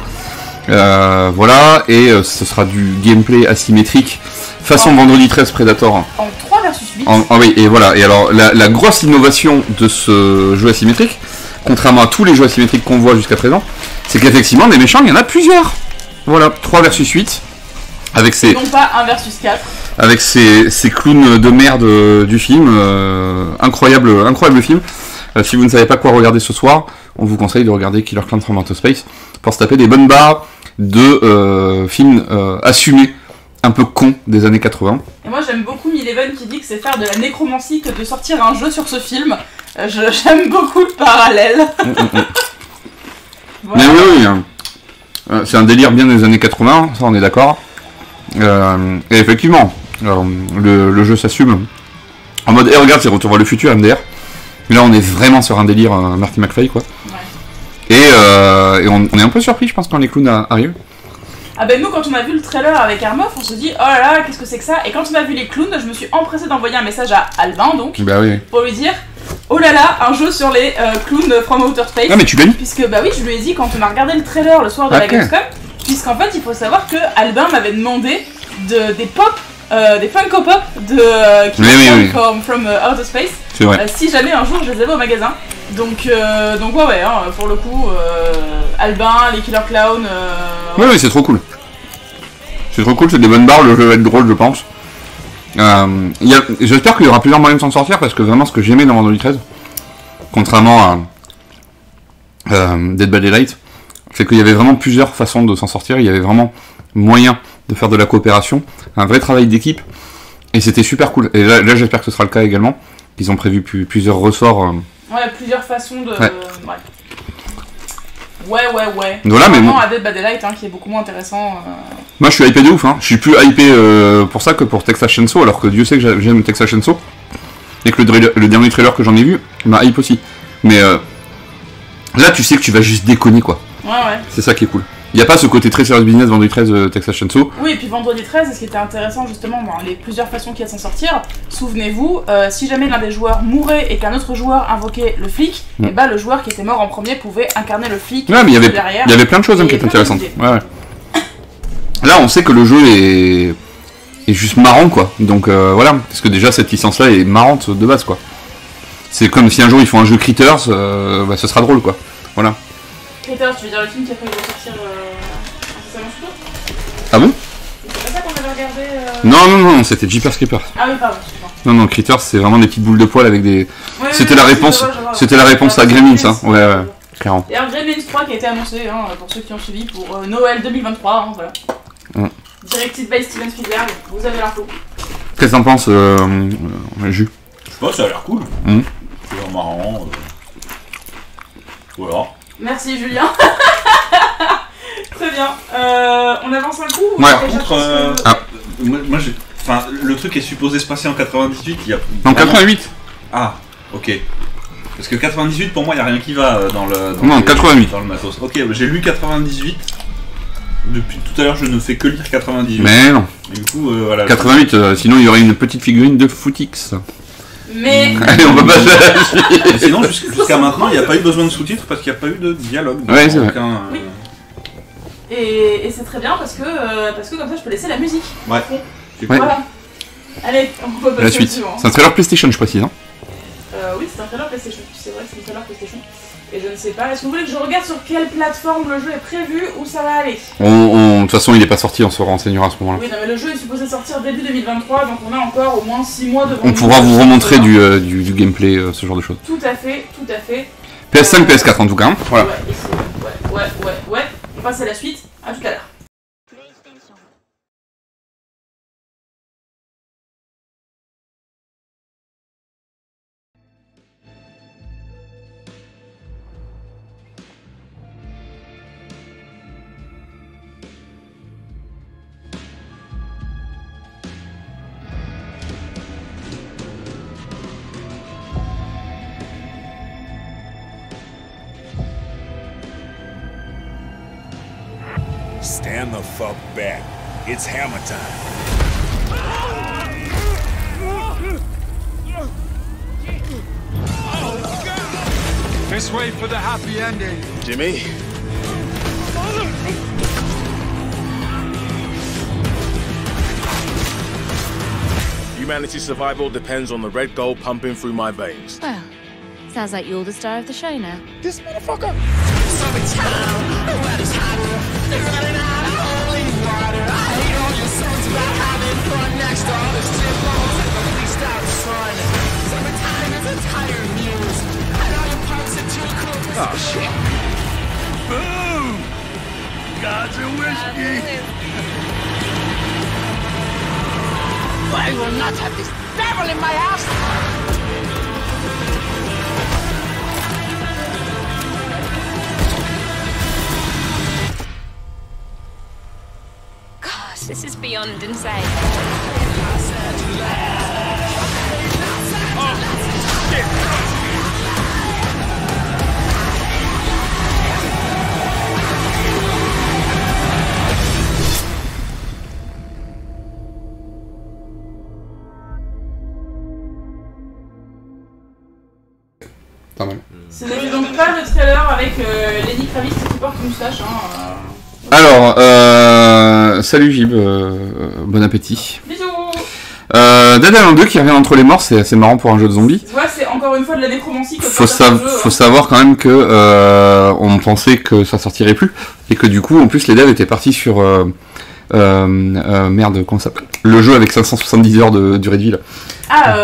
Voilà, et ce sera du gameplay asymétrique façon Vendredi 13 Predator. En 3 versus 8. Oui, et voilà. Et alors la grosse innovation de ce jeu asymétrique, contrairement à tous les jeux asymétriques qu'on voit jusqu'à présent, c'est qu'effectivement des méchants, il y en a plusieurs. Voilà, 3 versus 8. Avec ces... Non pas 1 versus 4. Avec ces clowns de merde du film. Incroyable film. Si vous ne savez pas quoi regarder ce soir, on vous conseille de regarder Killer Clown from Outer Space pour se taper des bonnes barres de films assumés, un peu cons des années 80. Et moi j'aime beaucoup Milevon qui dit que c'est faire de la nécromancie que de sortir un jeu sur ce film. J'aime beaucoup le parallèle. Mais Voilà. oui, c'est un délire bien des années 80, ça on est d'accord. Et effectivement, le jeu s'assume. En mode, regarde, c'est Retour vers le futur, MDR. Mais là, on est vraiment sur un délire Marty McFly, quoi. Ouais. Et on est un peu surpris, je pense, quand les clowns arrivent. Ah ben nous, quand on a vu le trailer avec Armoff, on se dit oh là là, qu'est-ce que c'est que ça? Et quand on a vu les clowns, je me suis empressée d'envoyer un message à Albin, donc, Bah oui. pour lui dire oh là là, un jeu sur les clowns from Outer Space. Ah, mais tu l'as dit? Puisque, bah oui, je lui ai dit quand on a regardé le trailer le soir de la Gamescom, puisqu'en fait, il faut savoir que Albin m'avait demandé des pop, des Funko Pop de from Outer Space. C'est vrai. Si jamais un jour je les avais au magasin. Donc ouais, hein, pour le coup, Albin, les Killer Clowns. Oui, c'est trop cool. C'est trop cool, c'est des bonnes barres, le jeu va être drôle, je pense. J'espère qu'il y aura plusieurs moyens de s'en sortir, parce que vraiment, ce que j'aimais dans Vendredi 13, contrairement à Dead by Daylight, c'est qu'il y avait vraiment plusieurs façons de s'en sortir, il y avait vraiment moyen de faire de la coopération, un vrai travail d'équipe, et c'était super cool. Et là j'espère que ce sera le cas également. Ils ont prévu plusieurs ressorts. Ouais, plusieurs façons de... Ouais. Ouais. Voilà, mais vraiment à Dead by Daylight, hein, qui est beaucoup moins intéressant. Moi je suis hypé de ouf, hein. Je suis plus hypé pour ça que pour Texas Chainsaw, alors que Dieu sait que j'aime Texas Chainsaw, et que le dernier trailer que j'en ai vu m'a hype aussi. Mais là tu sais que tu vas juste déconner, quoi. Ouais. C'est ça qui est cool. Il n'y a pas ce côté très serious business Vendredi 13 Texas Chainsaw. Oui, et puis Vendredi 13, ce qui était intéressant justement dans les plusieurs façons qu'il y a de s'en sortir, souvenez-vous, si jamais l'un des joueurs mourait et qu'un autre joueur invoquait le flic, et bah le joueur qui était mort en premier pouvait incarner le flic. Ouais, mais il y derrière. avait plein de choses qui étaient intéressantes. Ouais. Là, on sait que le jeu est juste marrant, quoi. Donc voilà, parce que déjà cette licence-là est marrante de base, quoi. C'est comme si un jour ils font un jeu Critters, bah, ce sera drôle, quoi. Voilà. Critters, tu veux dire le film qui a failli ressortir incessamment sous peu? Ah bon? C'est pas ça qu'on avait regardé Non, c'était Jeepers Creepers. Ah oui, pardon, excuse-moi. Non, Critters, c'est vraiment des petites boules de poils avec des... Ouais, c'était la réponse à Gremlins, hein. Ouais, clairement. Et un Gremlins 3 qui a été annoncé, hein, pour ceux qui ont suivi, pour Noël 2023, hein, voilà. Directed by Steven Spielberg, vous avez l'info. Qu'est-ce que t'en penses, Jus? Je sais pas, ça a l'air cool. marrant. Voilà. Merci Julien. Très bien. On avance un coup ou Ouais. on Par contre, moi j'ai. Enfin, le truc est supposé se passer en 98. Il y a. Non, 88. Ah, ok. Parce que 98, pour moi, il n'y a rien qui va dans le. Non, 88. Dans le matos. Ok, j'ai lu 98. Depuis tout à l'heure, je ne fais que lire 98. Mais non. Et du coup, voilà. 88, sinon il y aurait une petite figurine de Footix. Mais Allez, on peut passer à la suite. Mais sinon, jusqu'à maintenant, il n'y a pas eu besoin de sous-titres parce qu'il n'y a pas eu de dialogue. Ouais, c'est vrai. Oui. Et c'est très bien parce que comme ça je peux laisser la musique. Ouais. Ouais. Voilà. Allez, on peut passer La suite. au suivant. C'est un trailer PlayStation, je précise. Hein. Oui, c'est un trailer PlayStation. C'est vrai que c'est un trailer PlayStation. Et je ne sais pas. Est-ce que vous voulez que je regarde sur quelle plateforme le jeu est prévu ou ça va aller? De toute façon, il n'est pas sorti, on se renseignera à ce moment-là. Oui, non, mais le jeu est supposé sortir début 2023, donc on a encore au moins 6 mois devant On nous. pourra vous remontrer du gameplay, ce genre de choses. Tout à fait, tout à fait. PS5, PS4 en tout cas. Hein. Voilà. Ouais, et ouais. On passe à la suite. À tout à l'heure. Stand the fuck back. It's hammer time. Let's wait for the happy ending. Jimmy? Humanity's survival depends on the red gold pumping through my veins. Well, sounds like you're the star of the show now. This motherfucker! Oh shit. Boom! Gods and whiskey. I will not have this devil in my house! Gosh, this is beyond insane. Pas mal. Ce n'est donc pas le trailer avec Lenny Kravitz qui porte une moustache. Hein, Alors, salut Gib, bon appétit. Bisous. Dead Island 2 qui revient entre les morts, c'est assez marrant pour un jeu de zombies. Tu vois, c'est encore une fois de la nécromancie. Faut savoir quand même que on pensait que ça sortirait plus et que du coup en plus les devs étaient partis sur merde, comment ça s'appelle, le jeu avec 570 heures de durée de vie là. Ah,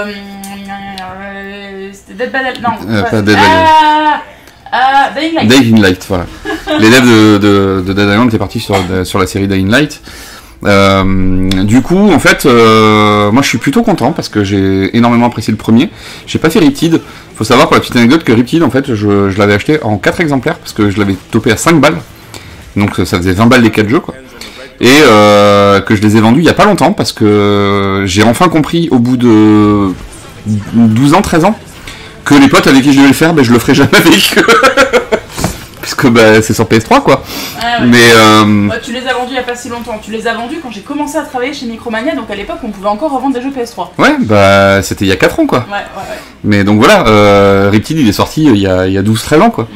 c'était Dead by Daylight. Non, pas Dead by Dying Light. Dying Light, voilà. Les devs de Dead Island étaient partis sur la série Dying Light. Du coup, en fait, moi je suis plutôt content parce que j'ai énormément apprécié le premier. J'ai pas fait Riptide. Faut savoir pour la petite anecdote que Riptide, en fait, je l'avais acheté en 4 exemplaires parce que je l'avais topé à 5 balles. Donc ça faisait 20 balles les 4 jeux, quoi. Et que je les ai vendus il y a pas longtemps parce que j'ai enfin compris au bout de 12 ans, 13 ans, que les potes avec qui je devais le faire, je le ferai jamais avec eux. Puisque c'est sur PS3 quoi. Ouais. Mais Ouais, tu les as vendus il y a pas si longtemps. Tu les as vendus quand j'ai commencé à travailler chez Micromania, donc à l'époque on pouvait encore revendre des jeux PS3. ouais, c'était il y a 4 ans quoi. Ouais. Mais donc voilà, Riptide il est sorti il y a 12-13 ans quoi.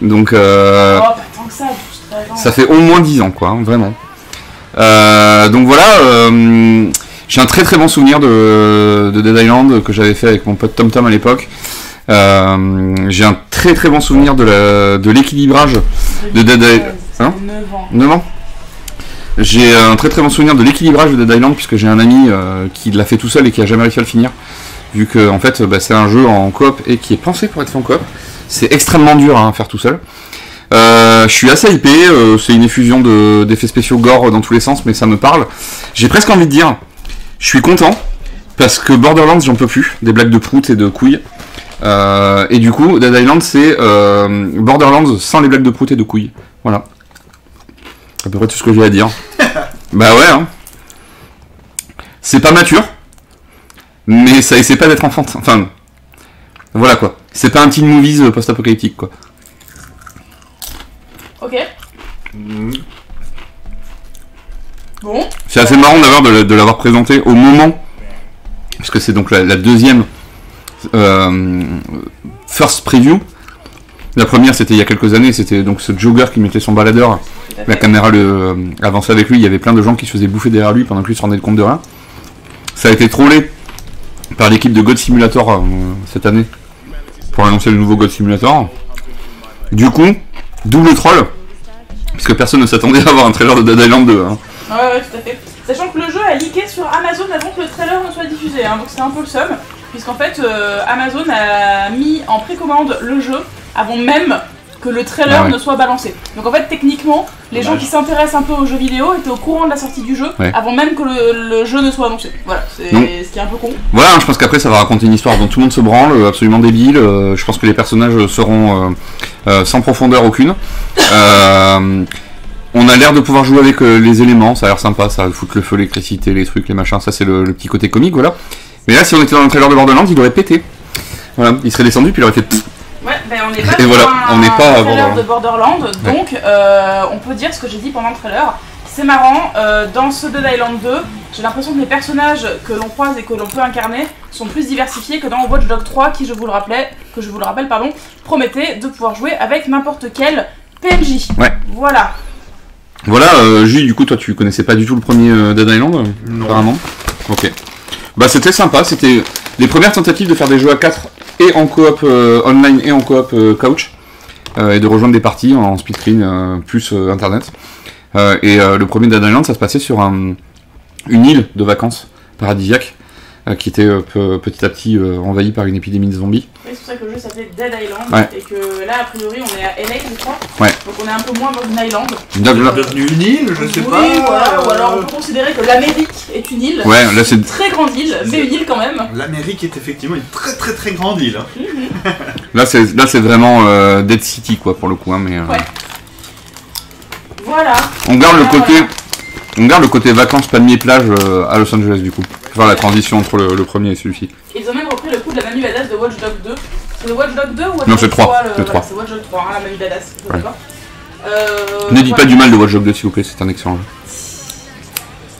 Donc Oh, pas tant que ça, 12-13 ans. ça fait au moins 10 ans quoi, hein, vraiment. Donc voilà, j'ai un très très bon souvenir de Dead Island que j'avais fait avec mon pote TomTom à l'époque. J'ai un très très bon souvenir de l'équilibrage de Dead Island. Hein, 9 ans. 9 ans. J'ai un très très bon souvenir de l'équilibrage de Dead Island puisque j'ai un ami qui l'a fait tout seul et qui a jamais réussi à le finir. Vu que en fait c'est un jeu en coop et qui est pensé pour être fait en coop. C'est extrêmement dur à faire tout seul. Je suis assez hypé, c'est une effusion d'effets spéciaux gore dans tous les sens, mais ça me parle. J'ai presque envie de dire, je suis content, parce que Borderlands j'en peux plus, des blagues de prout et de couilles. Et du coup, Dead Island, c'est Borderlands sans les blagues de prout et de couilles. Voilà. À peu près tout ce que j'ai à dire. Bah ouais, hein. C'est pas mature, mais ça essaie pas d'être enfantin. Enfin, voilà quoi. C'est pas un teen movies post-apocalyptique quoi. Ok. Bon. C'est assez marrant d'avoir de l'avoir présenté au moment, puisque c'est donc la deuxième first preview. La première c'était il y a quelques années, c'était donc ce jogger qui mettait son baladeur, la caméra avançait avec lui, il y avait plein de gens qui se faisaient bouffer derrière lui pendant que lui se rendait compte de rien. Ça a été trollé par l'équipe de God Simulator cette année pour annoncer le nouveau God Simulator. Du coup, double troll, puisque personne ne s'attendait à avoir un trailer de Dead Island 2. Hein. Ouais, tout à fait. Sachant que le jeu a leaké sur Amazon avant que le trailer ne soit diffusé, hein, donc c'était un peu le seum, puisqu'en fait Amazon a mis en précommande le jeu avant même que le trailer ne soit balancé. Donc en fait techniquement, les gens qui s'intéressent un peu aux jeux vidéo étaient au courant de la sortie du jeu avant même que le jeu ne soit annoncé. Voilà, c'est ce qui est un peu con. Voilà, je pense qu'après ça va raconter une histoire dont tout le monde se branle, absolument débile. Je pense que les personnages seront sans profondeur aucune. On a l'air de pouvoir jouer avec les éléments, ça a l'air sympa, ça fout le feu, l'électricité, les trucs, les machins, ça c'est le petit côté comique, voilà. Mais là, si on était dans le trailer de Borderlands, il aurait pété. Voilà, il serait descendu puis il aurait fait... Ouais, ben on n'est pas et voilà, on n'est pas à trailer de Borderlands, donc on peut dire ce que j'ai dit pendant le trailer. C'est marrant, dans ce Dead Island 2, j'ai l'impression que les personnages que l'on croise et que l'on peut incarner sont plus diversifiés que dans Watch Dogs 3, qui, je vous le rappelle, promettait de pouvoir jouer avec n'importe quel PNJ. Ouais. Voilà. Voilà, Jules, du coup, toi, tu connaissais pas du tout le premier Dead Island, apparemment. Ok. Bah, c'était sympa, c'était les premières tentatives de faire des jeux à 4 et en coop online et en coop couch, et de rejoindre des parties en split screen plus internet. Et le premier Dead Island, ça se passait sur une île de vacances paradisiaque qui était petit à petit envahie par une épidémie de zombies. Oui, c'est pour ça que le jeu s'appelait Dead Island, et que là, a priori, on est à LA, je crois. Ouais. Donc on est un peu moins dans une island. C'est devenu une île, je sais pas. Oui, voilà, ou alors on peut considérer que l'Amérique est une île. Ouais, là c'est une très grande île, mais une île quand même. L'Amérique est effectivement une très très très grande île. Hein. Là c'est vraiment Dead City quoi pour le coup, hein, mais. Ouais. Voilà. On garde le côté vacances, palmiers, plage à Los Angeles du coup. Faire la transition entre le premier et celui-ci. Ils ont même repris le coup de la Manu Badass de Watch Dogs 2. C'est le Watch Dogs 2 ou Watch Non, c'est 3. C'est 3. C'est Watch Dogs 3, hein, la Manu Badass. Ouais. Ne dites pas du mal de Watch Dogs 2 s'il vous plaît, c'est un excellent jeu.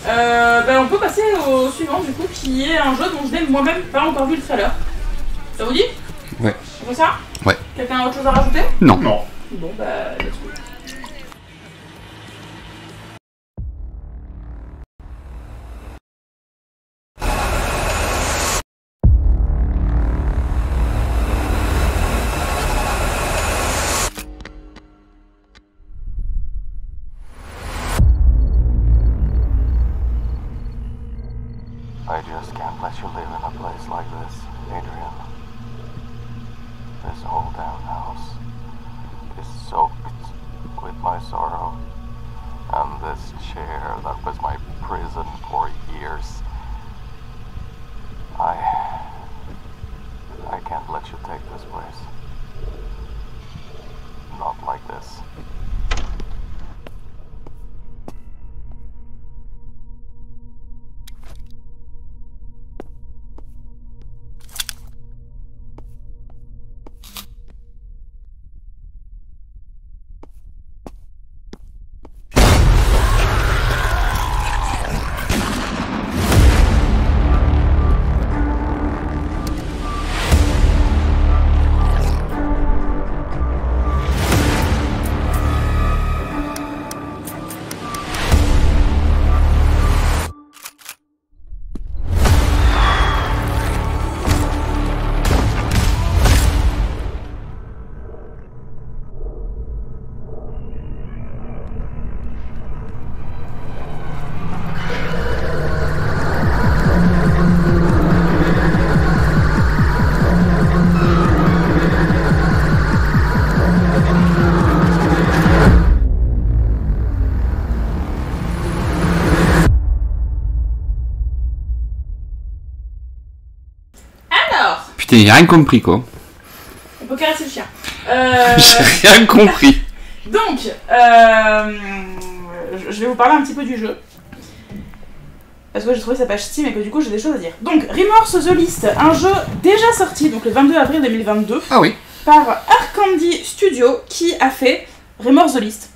On peut passer au suivant du coup, qui est un jeu dont je n'ai moi-même pas encore vu le trailer. Ça vous dit? Ouais. C'est ça? Ouais. Quelqu'un a autre chose à rajouter? Non. Non. Bon bah, let's go. I just can't let you live in a place like this, Adrian. This whole damn house is soaked with my sorrow. And this chair that was my prison for years. I can't let you take this place. Not like this. Putain, il a rien compris quoi. J'ai rien compris. Donc, je vais vous parler un petit peu du jeu. Parce que j'ai trouvé sa page Steam et que du coup j'ai des choses à dire. Donc, Remorse The List, un jeu déjà sorti, donc le 22 avril 2022. Ah oui. Par Arcandy Studio qui a fait Remorse The List.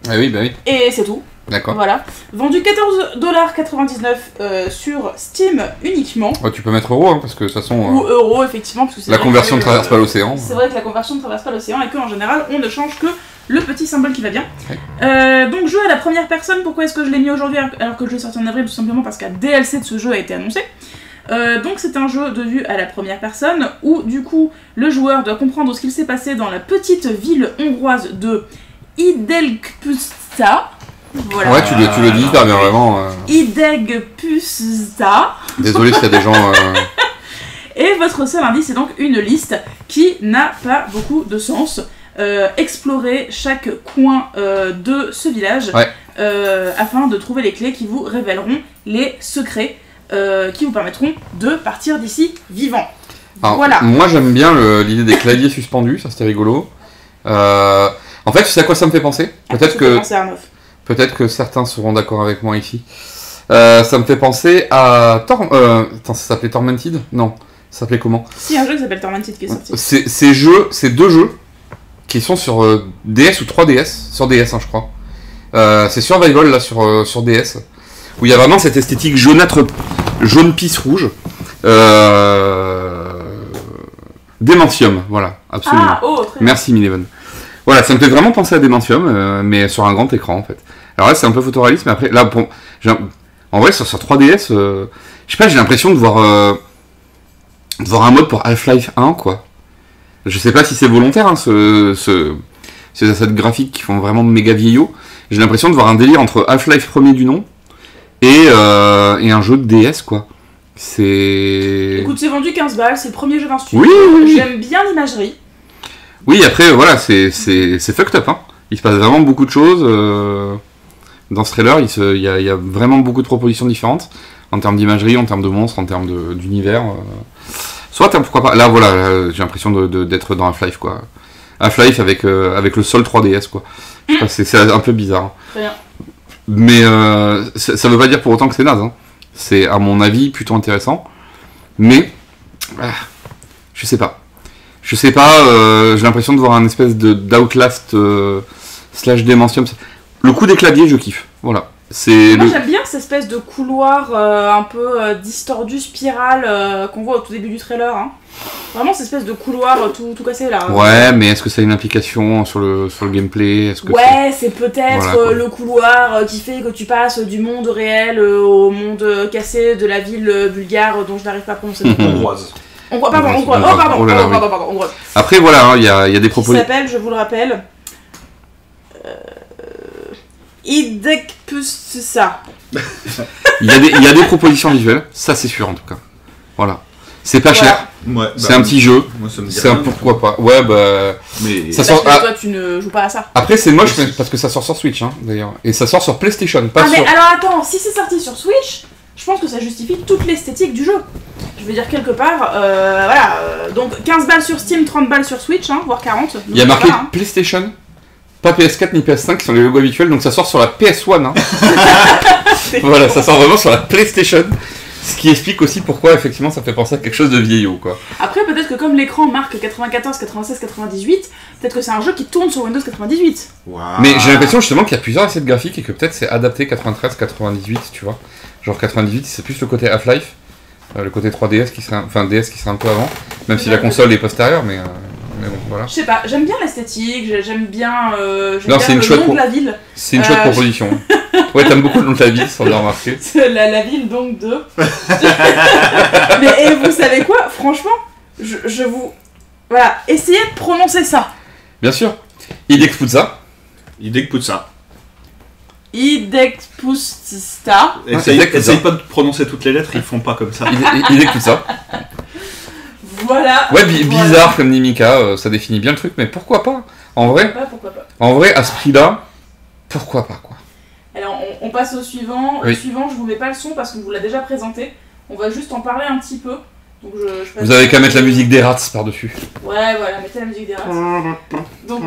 Ah oui, bah oui. Et c'est tout. D'accord. Voilà. Vendu 14,99$ sur Steam uniquement. Oh, tu peux mettre euro, hein, parce que de toute façon. Ou euro, effectivement. Parce que c'est la conversion ne traverse pas l'océan. C'est vrai que la conversion ne traverse pas l'océan et qu'en général, on ne change que le petit symbole qui va bien. Ouais. Donc, jeu à la première personne. Pourquoi est-ce que je l'ai mis aujourd'hui alors que le jeu est sorti en avril? Tout simplement parce qu'un DLC de ce jeu a été annoncé. Donc c'est un jeu de vue à la première personne où du coup le joueur doit comprendre ce qu'il s'est passé dans la petite ville hongroise de Hidegpuszta. Voilà. Ouais, tu le dis hyper bien, vraiment. Hidegpuszta. Désolé s'il y a des gens. Et votre seul indice est donc une liste qui n'a pas beaucoup de sens. Explorer chaque coin de ce village afin de trouver les clés qui vous révéleront les secrets qui vous permettront de partir d'ici vivant. Alors, voilà. Moi j'aime bien l'idée des claviers suspendus, ça c'était rigolo. En fait, tu sais à quoi ça me fait penser? Peut-être que certains seront d'accord avec moi ici. Ça me fait penser à attends, ça s'appelait Tormented? Non, ça s'appelait comment? Si, un jeu qui s'appelle Tormented qui est sorti. Ces deux jeux qui sont sur DS ou 3DS, sur DS hein, je crois. C'est Survival là sur DS. Où il y a vraiment cette esthétique jaunâtre, jaune pisse rouge. Dementium, voilà, absolument. Ah, oh, très bien. Merci Mineven. Voilà, ça me fait vraiment penser à Dementium, mais sur un grand écran en fait. Alors là, c'est un peu photoréaliste, mais après, là, en vrai, sur 3DS, je sais pas, j'ai l'impression de voir un mode pour Half-Life 1, quoi. Je sais pas si c'est volontaire, hein, ces assets graphiques qui font vraiment méga vieillot. J'ai l'impression de voir un délire entre Half-Life premier du nom et un jeu de DS, quoi. C'est... Écoute, c'est vendu 15 balles, c'est le premier jeu d'un studio. Oui. J'aime bien l'imagerie. Oui, après, voilà, c'est fucked up, hein. Il se passe vraiment beaucoup de choses. Dans ce trailer, il y a vraiment beaucoup de propositions différentes, en termes d'imagerie, en termes de monstres, en termes d'univers. Soit, pourquoi pas. Là, voilà, j'ai l'impression d'être dans Half-Life, quoi. Half-Life avec le sol 3DS, quoi. Je sais pas, c'est un peu bizarre. Hein. Très bien. Mais ça veut pas dire pour autant que c'est naze. Hein. C'est, à mon avis, plutôt intéressant. Mais, je sais pas. J'ai l'impression de voir un espèce d'Outlast / Dementium. Le coup des claviers, je kiffe. Voilà. Moi j'aime bien cette espèce de couloir un peu distordu, spirale qu'on voit au tout début du trailer. Hein. Vraiment cette espèce de couloir tout cassé là. Ouais, mais est-ce que ça a une implication sur le gameplay? C'est peut-être le couloir qui fait que tu passes du monde réel au monde cassé de la ville bulgare dont je n'arrive pas à prononcer le nom. Hongroise. Hongroise. Après voilà, il y a des propositions. Qui s'appelle, je vous le rappelle, Hidegpuszta. Il y a des propositions visuelles, ça c'est sûr en tout cas. Voilà. C'est pas cher. Ouais, c'est un petit jeu. Moi, ça me dit c'est rien. un pourquoi pas. Ouais, bah. Mais ça parce sort. que toi, tu ne joues pas à ça. Après, c'est moche parce que ça sort sur Switch, hein, d'ailleurs. Et ça sort sur PlayStation, pas sur. Mais alors attends, si c'est sorti sur Switch, je pense que ça justifie toute l'esthétique du jeu. Je veux dire, quelque part, donc 15 balles sur Steam, 30 balles sur Switch, hein, voire 40. Il y a marqué PlayStation, pas PS4 ni PS5 qui sont les logos habituels, donc ça sort sur la PS1. Hein. Voilà, ça sort vraiment sur la PlayStation. Ce qui explique aussi pourquoi, effectivement, ça fait penser à quelque chose de vieillot, quoi. Après, peut-être que comme l'écran marque 94, 96, 98, peut-être que c'est un jeu qui tourne sur Windows 98. Wow. Mais j'ai l'impression justement qu'il y a plusieurs assets graphiques et que peut-être c'est adapté 93, 98, tu vois. Genre 98, c'est plus le côté Half-Life, le côté 3DS qui serait, DS qui serait un peu avant, même si la console est postérieure, mais bon, voilà. Je sais pas, j'aime bien l'esthétique, j'aime bien, le nom de la ville. C'est une chouette proposition. Ouais, t'aimes beaucoup le nom de la ville, sans le remarquer. La ville donc de... Mais et vous savez quoi? Franchement, je vous... Voilà, essayez de prononcer ça. Bien sûr. Hidegpuszta. Hidegpuszta. Essaye pas de prononcer toutes les lettres, ils font pas comme ça. Hidegpuszta. Voilà. Ouais, bizarre comme dit Mika, ça définit bien le truc, mais pourquoi pas? En vrai, pourquoi pas. En vrai, à ce prix-là, pourquoi pas, quoi. Alors, on passe au suivant. Oui. Le suivant, je vous mets pas le son parce qu'on vous l'a déjà présenté. On va juste en parler un petit peu. Donc Vous avez qu'à mettre la musique des Rats par-dessus. Ouais, voilà, mettez la musique des Rats. Donc,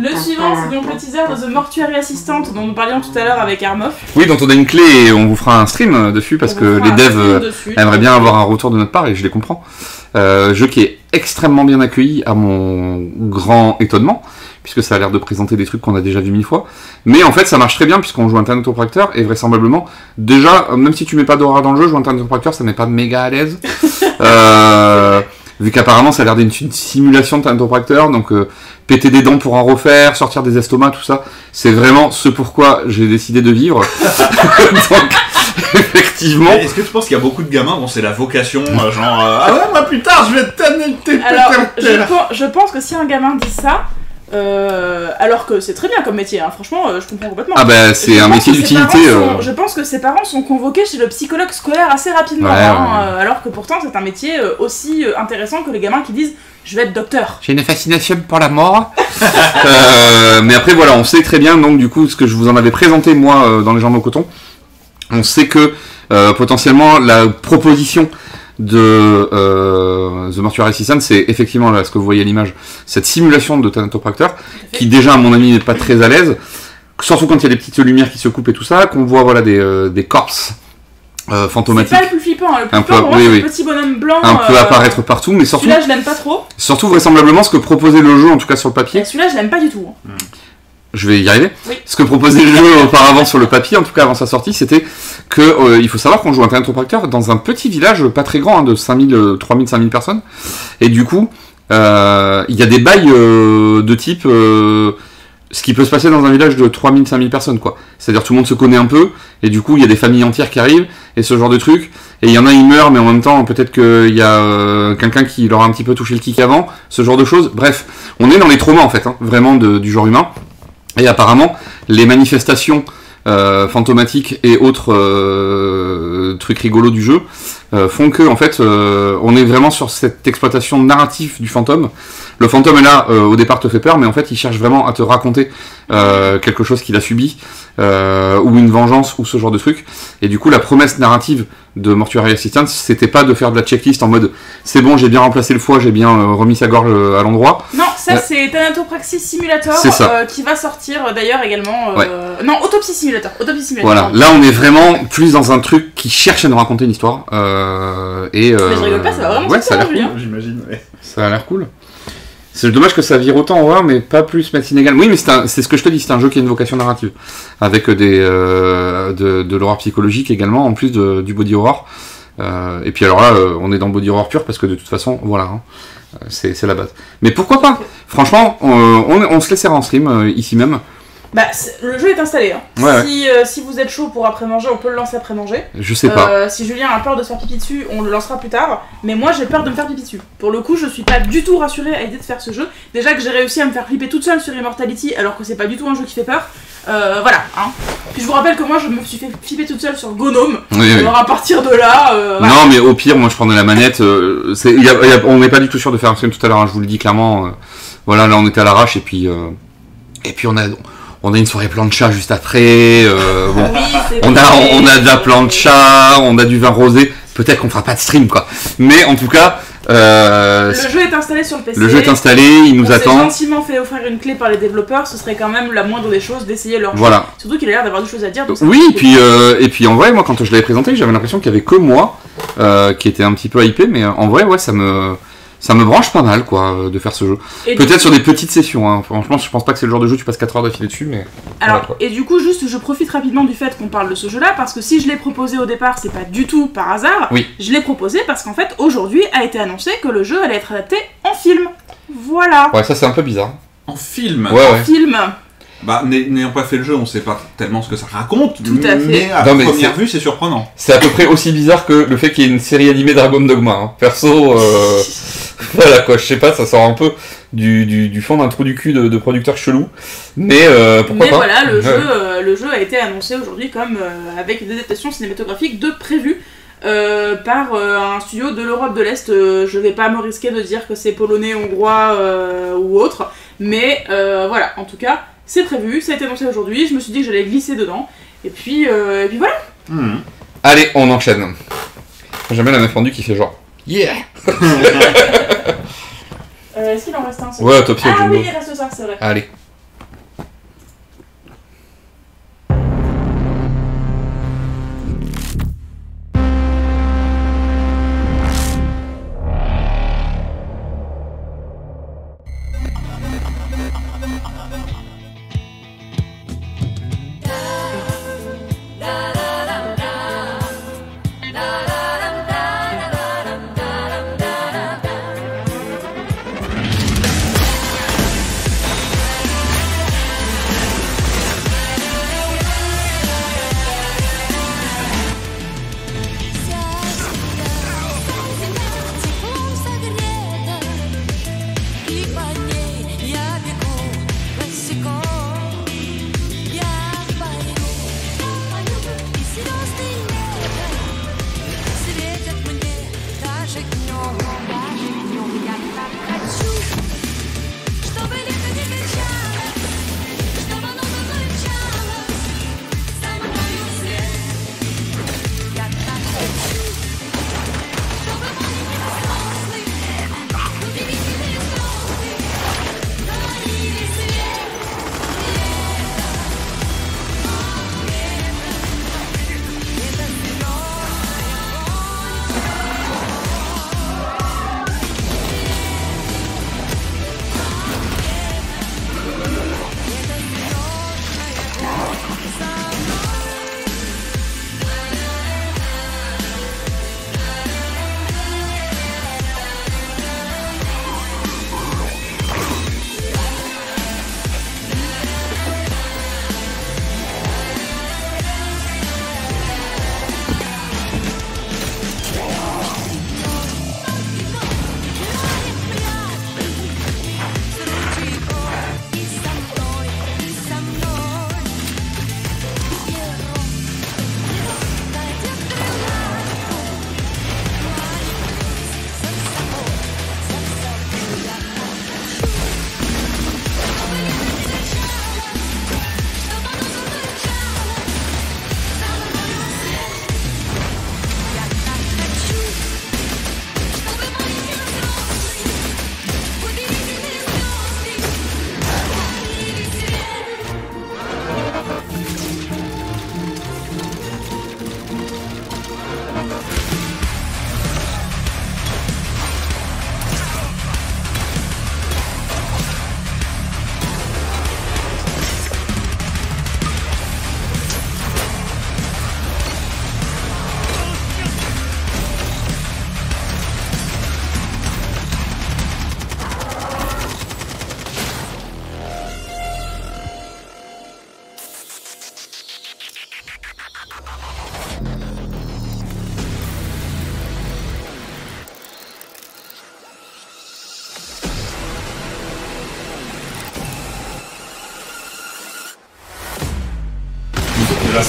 le suivant, c'est donc le teaser de The Mortuary Assistant dont nous parlions tout à l'heure avec Armoff. Oui, dont on a une clé et on vous fera un stream dessus parce que les devs aimeraient bien avoir un retour de notre part et je les comprends. Jeu qui est extrêmement bien accueilli à mon grand étonnement, puisque ça a l'air de présenter des trucs qu'on a déjà vu 1000 fois. Mais en fait, ça marche très bien puisqu'on joue un Thanatopractor et vraisemblablement, déjà, même si tu mets pas d'horreur dans le jeu, jouer un Thanatopractor, ça met pas méga à l'aise. Vu qu'apparemment, ça a l'air d'être une simulation de Thanatopractor, donc péter des dents pour en refaire, sortir des estomacs, tout ça, c'est vraiment ce pourquoi j'ai décidé de vivre. Donc, effectivement. Est-ce que tu penses qu'il y a beaucoup de gamins dont c'est la vocation, genre ah ouais, moi plus tard je vais t'annecter. Alors, je pense que si un gamin dit ça, alors que c'est très bien comme métier, hein, franchement, je comprends complètement. Ah bah c'est un métier d'utilité. Je pense que ses parents sont convoqués chez le psychologue scolaire assez rapidement, alors que pourtant c'est un métier aussi intéressant que les gamins qui disent je vais être docteur. J'ai une fascination pour la mort. Mais après voilà, on sait très bien donc du coup ce que je vous en avais présenté moi dans les jambes au coton. On sait que potentiellement la proposition de The Mortuary Assistant, c'est effectivement là ce que vous voyez à l'image, cette simulation de Thanatopractor, qui déjà à mon avis n'est pas très à l'aise, surtout quand il y a des petites lumières qui se coupent et tout ça, qu'on voit voilà des corpses fantomatiques. C'est pas le plus flippant, hein. Le plus flippant pour moi, c'est le petit bonhomme blanc. Un peu apparaître partout, mais surtout. Celui-là je l'aime pas trop. Surtout vraisemblablement ce que proposait le jeu, en tout cas sur le papier. Et celui-là je l'aime pas du tout. Je vais y arriver. Oui. Ce que proposait le jeu auparavant sur le papier, en tout cas avant sa sortie, c'était que il faut savoir qu'on joue un Thanatopractor dans un petit village pas très grand, hein, de 3000, 5000 personnes. Et du coup, il y a des bails de type ce qui peut se passer dans un village de 3000, 5000 personnes, quoi. C'est-à-dire tout le monde se connaît un peu, et du coup il y a des familles entières qui arrivent, et ce genre de truc. Et il y en a, ils meurent, mais en même temps, peut-être qu'il y a quelqu'un qui leur a un petit peu touché le kick avant, ce genre de choses. Bref, on est dans les traumas en fait, hein, vraiment du genre humain. Et apparemment, les manifestations fantomatiques et autres trucs rigolos du jeu font que, en fait, on est vraiment sur cette exploitation narrative du fantôme. Le fantôme est là, au départ te fait peur, mais en fait, il cherche vraiment à te raconter quelque chose qu'il a subi, ou une vengeance, ou ce genre de truc. Et du coup, la promesse narrative de Mortuary Assistant, c'était pas de faire de la checklist en mode c'est bon, j'ai bien remplacé le foie, j'ai bien remis sa gorge à l'endroit. Non, ça c'est Thanatopraxis Simulator qui va sortir d'ailleurs également. Non, Autopsy Simulator. Voilà, là on est vraiment plus dans un truc qui cherche à nous raconter une histoire. Mais je rigole pas, ça va vraiment ça a l'air cool, j'imagine. Ouais. Ça a l'air cool. C'est dommage que ça vire autant en horreur, mais pas plus médecine égale. Oui, mais c'est ce que je te dis, c'est un jeu qui a une vocation narrative. Avec de l'horreur psychologique également, en plus du body horror. Et puis alors là, on est dans le body horror pur, parce que de toute façon, voilà, hein, c'est la base. Mais pourquoi pas ? Franchement, on se laissera en stream, ici même. Bah, le jeu est installé. Hein. Ouais, si vous êtes chaud pour après-manger, on peut le lancer après-manger. Je sais pas. Si Julien a peur de se faire pipi dessus, on le lancera plus tard. Mais moi, j'ai peur de me faire pipi dessus. Pour le coup, je suis pas du tout rassurée à l'idée de faire ce jeu. Déjà que j'ai réussi à me faire flipper toute seule sur Immortality, alors que c'est pas du tout un jeu qui fait peur. Voilà. Hein. Puis je vous rappelle que moi, je me suis fait flipper toute seule sur Gnome. Alors à partir de là... voilà. Non, mais au pire, moi, je prenais la manette. On n'est pas du tout sûr de faire un stream tout à l'heure, hein, je vous le dis clairement. Voilà, là, on était à l'arrache, et puis on a une soirée plancha juste après, bon, oui, on a de la plancha, on a du vin rosé, peut-être qu'on fera pas de stream quoi, mais en tout cas, le jeu est installé sur le PC. Le jeu est installé, il nous attend. On s'est gentiment fait offrir une clé par les développeurs, ce serait quand même la moindre des choses d'essayer leur jeu. Voilà. Surtout qu'il a l'air d'avoir des choses à dire. Oui, et puis en vrai, moi quand je l'avais présenté, j'avais l'impression qu'il y avait que moi qui était un petit peu hypé, mais en vrai, ouais, ça me branche pas mal, quoi, de faire ce jeu. Peut-être sur des petites sessions, hein. Franchement, je pense pas que c'est le genre de jeu où tu passes 4 heures d'affilée dessus, mais... Alors, voilà, et du coup, juste, je profite rapidement du fait qu'on parle de ce jeu-là, parce que si je l'ai proposé au départ, c'est pas du tout par hasard. Oui. Je l'ai proposé parce qu'en fait, aujourd'hui, a été annoncé que le jeu allait être adapté en film. Voilà. Ouais, ça c'est un peu bizarre. En film. Ouais. En film. Bah, n'ayant pas fait le jeu, on sait pas tellement ce que ça raconte, tout à fait. Mais à première vue, c'est surprenant. C'est à peu près aussi bizarre que le fait qu'il y ait une série animée Dragon Dogma. Hein. Perso, voilà quoi, je sais pas, ça sort un peu du fond d'un trou du cul de producteurs chelous. Mais pourquoi pas. Mais voilà, le jeu a été annoncé aujourd'hui comme avec des adaptations cinématographiques de prévues. Par un studio de l'Europe de l'Est. Je vais pas me risquer de dire que c'est polonais, hongrois ou autre, mais voilà, en tout cas, c'est prévu, ça a été annoncé aujourd'hui, je me suis dit que j'allais glisser dedans, et puis voilà. Allez, on enchaîne. J'aime bien la meuf pendue qui fait genre yeah. Est-ce qu'il en reste un? Ouais, Autopsy of Ah Jumbo. oui, il reste ça, c'est vrai. Allez.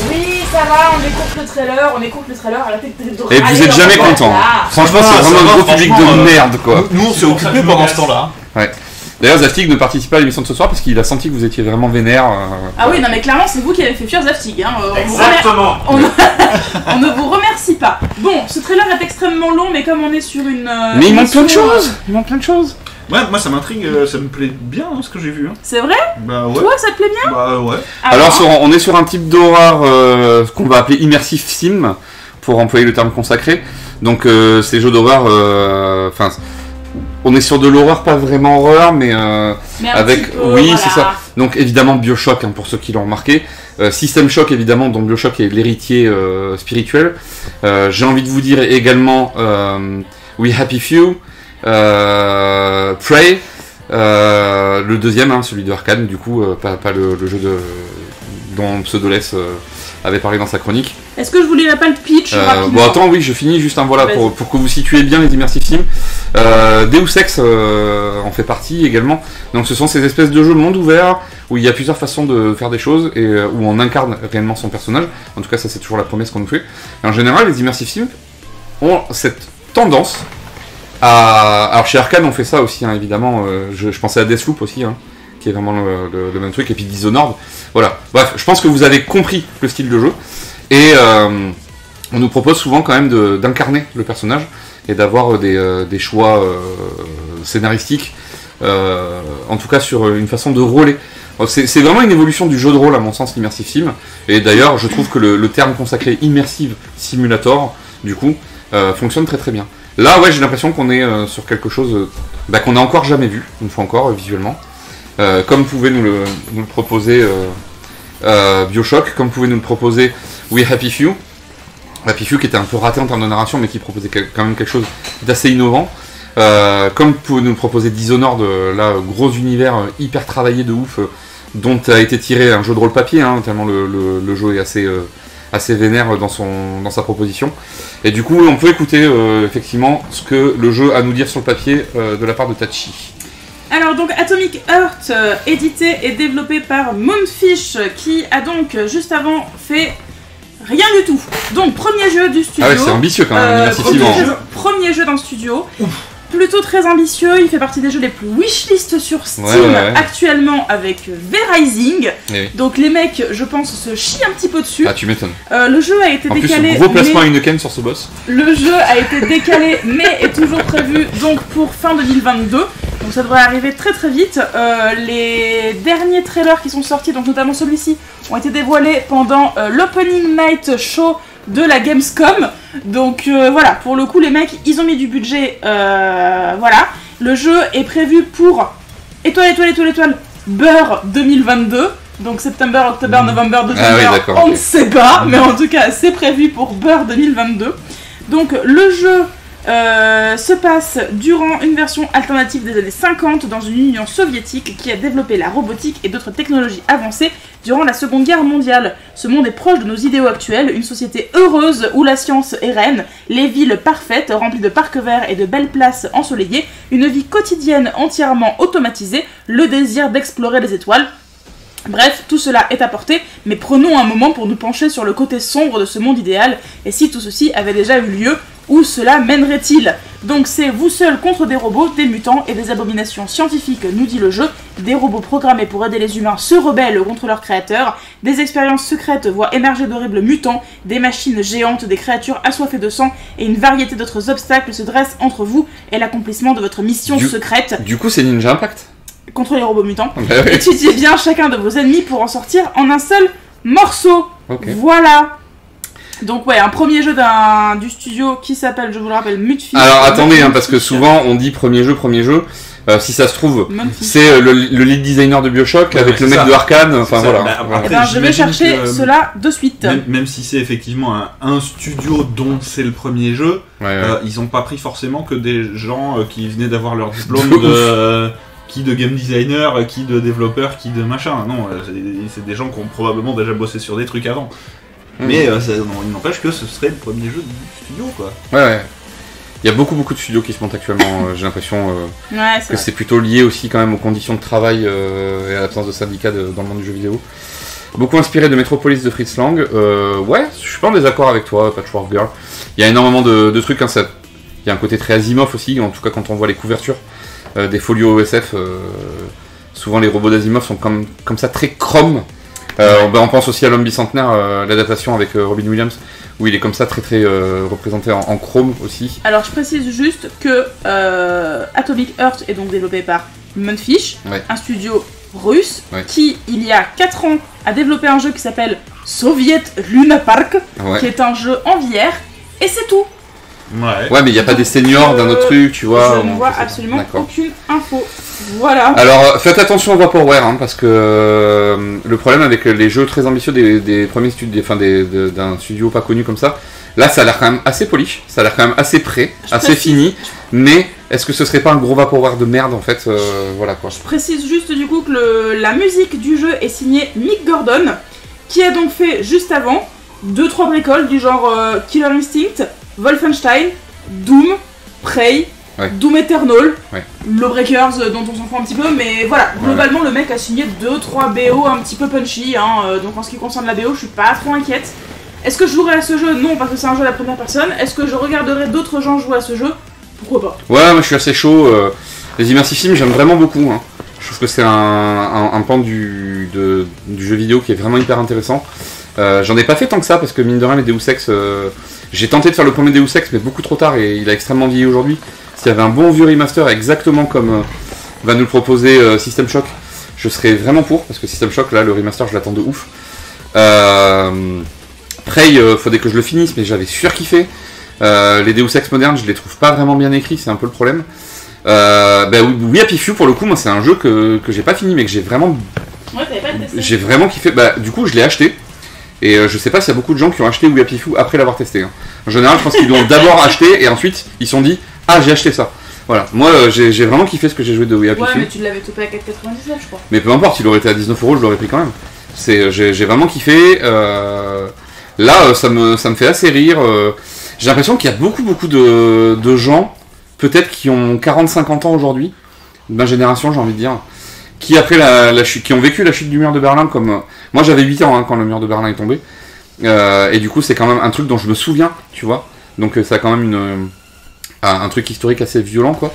Oui, ça va, on écoute le trailer, arrêtez de Et vous êtes jamais content. Franchement, c'est vraiment un gros public de merde, quoi. Nous, on s'est occupé pendant ce temps-là. Ouais. D'ailleurs, Zaftig ne participe pas à l'émission de ce soir parce qu'il a senti que vous étiez vraiment vénère. Ah oui, non mais clairement, c'est vous qui avez fait fuir Zaftig. Hein. Exactement. On ne vous remercie pas. Bon, ce trailer est extrêmement long, mais comme on est sur une... mais il manque plein de choses. Il manque plein de choses. Ouais, moi ça m'intrigue, ça me plaît bien hein, ce que j'ai vu. Hein. C'est vrai? Bah ouais. Toi, ça te plaît bien? Bah ouais. Alors, on est sur un type d'horreur qu'on va appeler immersive sim, pour employer le terme consacré. Donc, ces jeux d'horreur... Enfin... on est sur de l'horreur, pas vraiment horreur, mais avec... peu, oui, voilà. c'est ça. Donc, évidemment, Bioshock, hein, pour ceux qui l'ont remarqué. System Shock, évidemment, dont Bioshock est l'héritier spirituel. J'ai envie de vous dire également We Happy Few, Prey, le deuxième, hein, celui de Arkane, du coup, pas le jeu dont Pseudoless avait parlé dans sa chronique. Est-ce que je vous lirai pas le pitch rapidement? Bon, attends, oui, je finis juste, voilà, pour que vous situez bien les immersive sims. Deus Ex en fait partie également. Donc, ce sont ces espèces de jeux monde ouvert où il y a plusieurs façons de faire des choses et où on incarne réellement son personnage. En tout cas, ça, c'est toujours la promesse qu'on nous fait. Et en général, les immersive sims ont cette tendance à... Alors, chez Arkane, on fait ça aussi, hein, évidemment. Je pensais à Deathloop aussi, hein, qui est vraiment le même truc. Et puis Dishonored. Voilà. Bref, je pense que vous avez compris le style de jeu. Et on nous propose souvent quand même d'incarner le personnage et d'avoir des choix scénaristiques, en tout cas sur une façon de rôler. C'est vraiment une évolution du jeu de rôle à mon sens, l'immersive sim, et d'ailleurs je trouve que le terme consacré immersive simulator, du coup, fonctionne très très bien. Là ouais, j'ai l'impression qu'on est sur quelque chose qu'on n'a encore jamais vu, une fois encore, visuellement, comme pouvait nous le proposer Bioshock, comme pouvait nous le proposer We Happy Few. Happy Few qui était un peu raté en termes de narration, mais qui proposait quand même quelque chose d'assez innovant. Comme pouvait nous le proposer Dishonored, là, gros univers hyper travaillé de ouf, dont a été tiré un jeu de rôle papier, hein, tellement le jeu est assez vénère dans sa proposition. Et du coup, on peut écouter effectivement ce que le jeu a à nous dire sur le papier de la part de Tachi. Alors donc Atomic Heart, édité et développé par Moonfish, qui a donc juste avant fait rien du tout. Donc premier jeu du studio. Ah ouais, c'est ambitieux quand même, premier jeu d'un studio. Plutôt très ambitieux, il fait partie des jeux les plus wishlist sur Steam actuellement avec V-Rising. Donc les mecs, je pense, se chient un petit peu dessus. Ah, tu m'étonnes. Le jeu a été décalé. Gros placement à Heineken sur ce boss. Le jeu a été décalé, mais est toujours prévu donc pour fin 2022. Donc ça devrait arriver très très vite. Les derniers trailers qui sont sortis, donc notamment celui-ci, ont été dévoilés pendant l'Opening Night Show de la Gamescom. Donc voilà, pour le coup les mecs ils ont mis du budget, voilà. Le jeu est prévu pour étoile Burr 2022. Donc September, October, November, December, on ne sait pas, mais en tout cas c'est prévu pour Burr 2022. Donc le jeu se passe durant une version alternative des années 50 dans une Union soviétique qui a développé la robotique et d'autres technologies avancées durant la Seconde Guerre mondiale. Ce monde est proche de nos idéaux actuels, une société heureuse où la science est reine, les villes parfaites remplies de parcs verts et de belles places ensoleillées, une vie quotidienne entièrement automatisée, le désir d'explorer les étoiles. Bref, tout cela est à portée, mais prenons un moment pour nous pencher sur le côté sombre de ce monde idéal, et si tout ceci avait déjà eu lieu, où cela mènerait-il? Donc c'est vous seul contre des robots, des mutants et des abominations scientifiques, nous dit le jeu. Des robots programmés pour aider les humains se rebellent contre leurs créateurs. Des expériences secrètes voient émerger d'horribles mutants, des machines géantes, des créatures assoiffées de sang, et une variété d'autres obstacles se dressent entre vous et l'accomplissement de votre mission secrète. Du coup c'est Ninja Impact contre les robots mutants. Étudiez bien chacun de vos ennemis pour en sortir en un seul morceau. Voilà. Donc ouais, un premier jeu du studio qui s'appelle, je vous le rappelle, Moonfish. Alors attendez, parce que souvent on dit premier jeu. Si ça se trouve, c'est le lead designer de Bioshock avec le mec de Arkane. Enfin voilà. Après, je vais chercher cela de suite. Même si c'est effectivement un studio dont c'est le premier jeu, ils ont pas pris forcément que des gens qui venaient d'avoir leur diplôme qui de game designer, qui de développeur, qui de machin. Non, c'est des gens qui ont probablement déjà bossé sur des trucs avant. Mais il n'empêche que ce serait le premier jeu du studio, quoi. Ouais. Il y a beaucoup de studios qui se montent actuellement, j'ai l'impression que c'est plutôt lié aussi quand même aux conditions de travail et à l'absence de syndicats dans le monde du jeu vidéo. Beaucoup inspiré de Metropolis de Fritz Lang. Ouais, je suis pas en désaccord avec toi, Patchwork Girl. Il y a énormément de trucs, il y a un côté très Asimov aussi, en tout cas quand on voit les couvertures des folios OSF, souvent les robots d'Asimov sont comme ça très chrome. On pense aussi à l'homme bicentenaire, l'adaptation avec Robin Williams, où il est comme ça très représenté en chrome aussi. Alors je précise juste que Atomic Heart est donc développé par Moonfish, un studio russe qui, il y a 4 ans, a développé un jeu qui s'appelle Soviet Luna Park, qui est un jeu en VR, et c'est tout. Ouais, mais il n'y a pas des seniors d'un autre truc, tu vois. Je ne vois absolument aucune info. Voilà. Alors, faites attention au Vaporware, parce que le problème avec les jeux très ambitieux des premiers studios, d'un studio pas connu comme ça, là, ça a l'air quand même assez polish, ça a l'air quand même assez prêt, fini, mais est-ce que ce serait pas un gros Vaporware de merde, en fait, voilà quoi. Je précise juste du coup que la musique du jeu est signée Mick Gordon, qui a donc fait juste avant 2-3 bricoles du genre Killer Instinct, Wolfenstein, Doom, Prey, Doom Eternal, Lawbreakers dont on s'en fout un petit peu, mais voilà, globalement le mec a signé 2-3 BO un petit peu punchy, donc en ce qui concerne la BO je suis pas trop inquiète. Est-ce que je jouerai à ce jeu? Non, parce que c'est un jeu à la première personne. Est-ce que je regarderai d'autres gens jouer à ce jeu? Pourquoi pas? Ouais, moi je suis assez chaud, les immersive sims j'aime vraiment beaucoup, Je trouve que c'est un pan du du jeu vidéo qui est vraiment hyper intéressant. J'en ai pas fait tant que ça parce que mine de rien les Deus Ex, j'ai tenté de faire le premier Deus Ex mais beaucoup trop tard et il a extrêmement vieilli aujourd'hui. S'il y avait un bon vieux remaster exactement comme va nous le proposer System Shock, je serais vraiment pour parce que System Shock là le remaster je l'attends de ouf. Prey, faudrait que je le finisse mais j'avais surkiffé. Les Deus Ex modernes je les trouve pas vraiment bien écrits, c'est un peu le problème. Oui, Happy Few pour le coup moi c'est un jeu que j'ai pas fini mais que j'ai vraiment j'ai vraiment kiffé. Du coup je l'ai acheté et je sais pas s'il y a beaucoup de gens qui ont acheté We Happy Few après l'avoir testé hein. En général je pense qu'ils l'ont d'abord acheté et ensuite ils se sont dit ah j'ai acheté ça. Voilà, moi j'ai vraiment kiffé ce que j'ai joué de We Happy Few. Ouais mais tu l'avais topé à 4,99 je crois. Mais peu importe, il aurait été à 19€, je l'aurais pris quand même. J'ai vraiment kiffé. Là ça me fait assez rire. J'ai l'impression qu'il y a beaucoup de gens peut-être qui ont 40-50 ans aujourd'hui, de ma génération j'ai envie de dire, qui après la chute, qui ont vécu la chute du mur de Berlin comme... Moi j'avais 8 ans hein, quand le mur de Berlin est tombé, et du coup c'est quand même un truc dont je me souviens, tu vois, donc ça a quand même un truc historique assez violent quoi,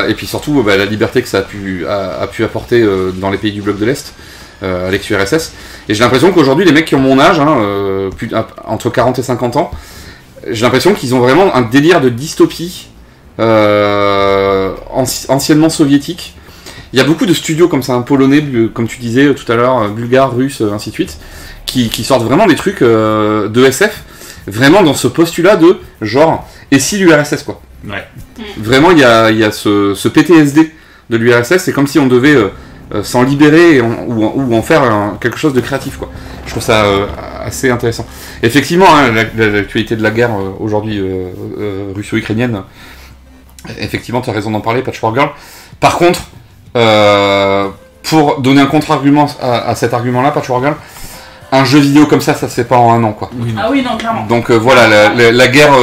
et puis surtout la liberté que ça a pu apporter dans les pays du bloc de l'Est, à l'ex-URSS, et j'ai l'impression qu'aujourd'hui les mecs qui ont mon âge, hein, entre 40 et 50 ans, j'ai l'impression qu'ils ont vraiment un délire de dystopie, anciennement soviétique. Il y a beaucoup de studios comme ça, polonais, comme tu disais tout à l'heure, bulgares, russes, ainsi de suite, qui sortent vraiment des trucs de SF, vraiment dans ce postulat de genre, et si l'URSS quoi. Ouais. Vraiment il y a ce PTSD de l'URSS, c'est comme si on devait s'en libérer ou en faire quelque chose de créatif quoi. Je trouve ça assez intéressant. Effectivement, hein, l'actualité de la guerre aujourd'hui russo-ukrainienne, effectivement, tu as raison d'en parler, Patchwork Girl. Par contre, pour donner un contre-argument à cet argument-là, Patchwork Girl, un jeu vidéo comme ça se fait pas en un an, quoi. Ah oui, non, clairement. Donc voilà, la guerre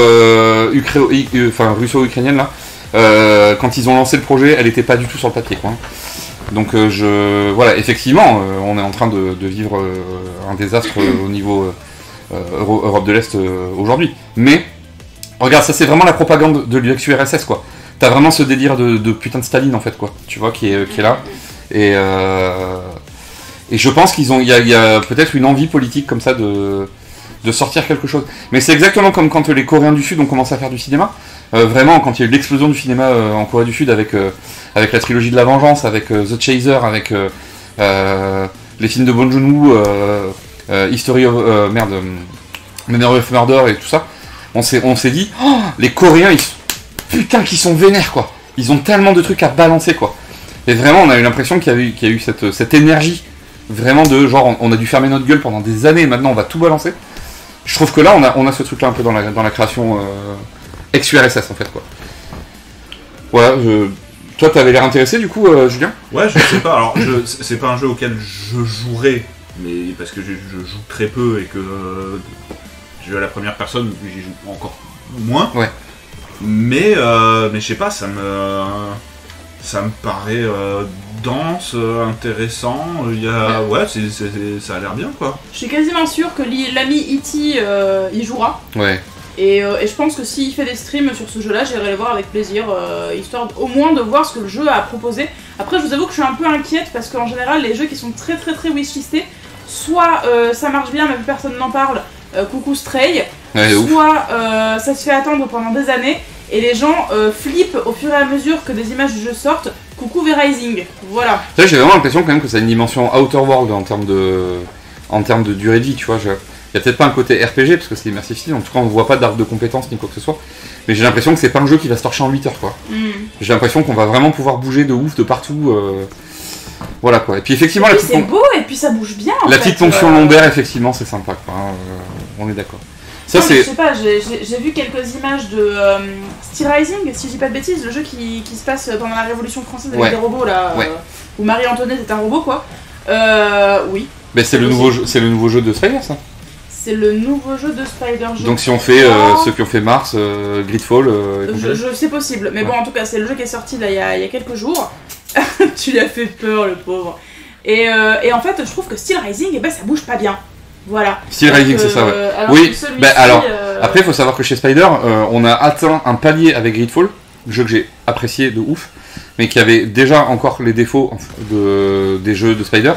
russo-ukrainienne, là, quand ils ont lancé le projet, elle était pas du tout sur le papier, quoi. Donc voilà, effectivement, on est en train de vivre un désastre au niveau Europe de l'Est aujourd'hui. Mais regarde, ça c'est vraiment la propagande de l'ex-URSS quoi. T'as vraiment ce délire de putain de Staline en fait quoi. Tu vois qui est là. Et je pense qu'il y a peut-être une envie politique comme ça de sortir quelque chose. Mais c'est exactement comme quand les Coréens du Sud ont commencé à faire du cinéma. Vraiment quand il y a eu l'explosion du cinéma en Corée du Sud avec la trilogie de la vengeance, avec The Chaser, avec les films de Bong Joon-ho, History of Memory of Murder et tout ça. On s'est dit, oh, les Coréens, putain qu'ils sont vénères quoi. Ils ont tellement de trucs à balancer quoi. Et vraiment, on a eu l'impression qu'il y a eu cette énergie vraiment de genre, on a dû fermer notre gueule pendant des années. Et maintenant, on va tout balancer. Je trouve que là, on a ce truc-là un peu dans la création ex-URSS en fait quoi. Voilà. Toi, t'avais l'air intéressé du coup, Julien ? Ouais, je sais pas. Alors, c'est pas un jeu auquel je jouerai, mais parce que je joue très peu et que je joue à la première personne, j'y joue encore moins. Ouais. Mais je sais pas, ça me paraît dense, intéressant. Il y a, ça a l'air bien quoi. Je suis quasiment sûr que l'ami E.T. y jouera. Ouais. Et je pense que s'il fait des streams sur ce jeu-là, j'irai le voir avec plaisir, histoire au moins de voir ce que le jeu a proposé. Après, je vous avoue que je suis un peu inquiète parce qu'en général, les jeux qui sont très très très wishlistés, soit ça marche bien, même personne n'en parle, coucou Stray, ouais, soit ça se fait attendre pendant des années et les gens flippent au fur et à mesure que des images du jeu sortent. Coucou V-Rising, voilà. J'ai vraiment l'impression quand même que ça a une dimension Outer World en termes de durée de vie, tu vois. Il y a peut-être pas un côté RPG parce que c'est immersif style, en tout cas on ne voit pas d'arbre de compétences ni quoi que ce soit. Mais j'ai l'impression que c'est pas un jeu qui va se torcher en 8 heures quoi. J'ai l'impression qu'on va vraiment pouvoir bouger de ouf de partout. Voilà quoi. Et puis effectivement, c'est beau et puis ça bouge bien. La petite ponction lombaire, effectivement, c'est sympa quoi. On est d'accord. Ça, je sais pas, j'ai vu quelques images de Steel Rising, si je dis pas de bêtises, le jeu qui se passe pendant la Révolution française avec des robots là, où Marie-Antoinette est un robot quoi. Oui. Mais c'est le nouveau jeu de Spider ça. C'est le nouveau jeu de Spider. Donc si on fait ceux qui ont fait Mars, Gridfall... c'est possible, mais bon en tout cas c'est le jeu qui est sorti là il y a quelques jours. Tu lui as fait peur le pauvre. Et en fait je trouve que Steel Rising, ça bouge pas bien. Voilà. Steel Rising c'est ça ouais. Oui, après il faut savoir que chez Spider, on a atteint un palier avec Gridfall, jeu que j'ai apprécié de ouf, mais qui avait déjà encore les défauts des jeux de Spider.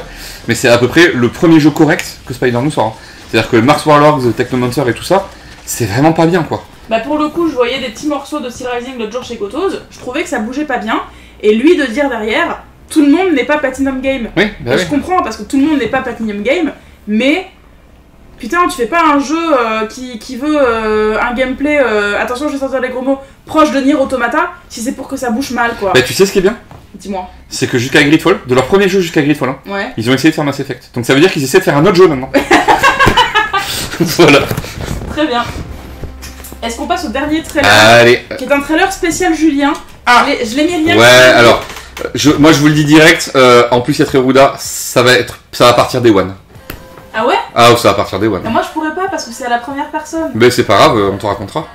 mais c'est à peu près le premier jeu correct que Spider nous sort. C'est-à-dire que Mars Warlords, Technomancer et tout ça, c'est vraiment pas bien quoi. Bah pour le coup, je voyais des petits morceaux de Steel Rising l'autre jour chez Gotoz, je trouvais que ça bougeait pas bien, et lui de dire derrière, tout le monde n'est pas Platinum Game. Oui, bah oui. Je comprends, parce que tout le monde n'est pas Platinum Game, mais putain, tu fais pas un jeu qui veut un gameplay, attention je vais sortir les gros mots, proche de Nier Automata, si c'est pour que ça bouge mal quoi. Bah tu sais ce qui est bien ? Dis-moi. C'est que jusqu'à Gridfall, de leur premier jeu jusqu'à Gridfall, Ouais. ils ont essayé de faire Mass Effect. Donc ça veut dire qu'ils essaient de faire un autre jeu maintenant. Voilà. Très bien. Est-ce qu'on passe au dernier trailer? Allez. Qui est un trailer spécial Julien. Ah. Je l'ai mis rien. Ouais, alors, moi je vous le dis direct, en plus il y a Trérouda, ça va partir Day One. Ah ouais? Ah, ça va partir Day One. Mais moi je pourrais pas parce que c'est à la première personne. Mais c'est pas grave, on te racontera.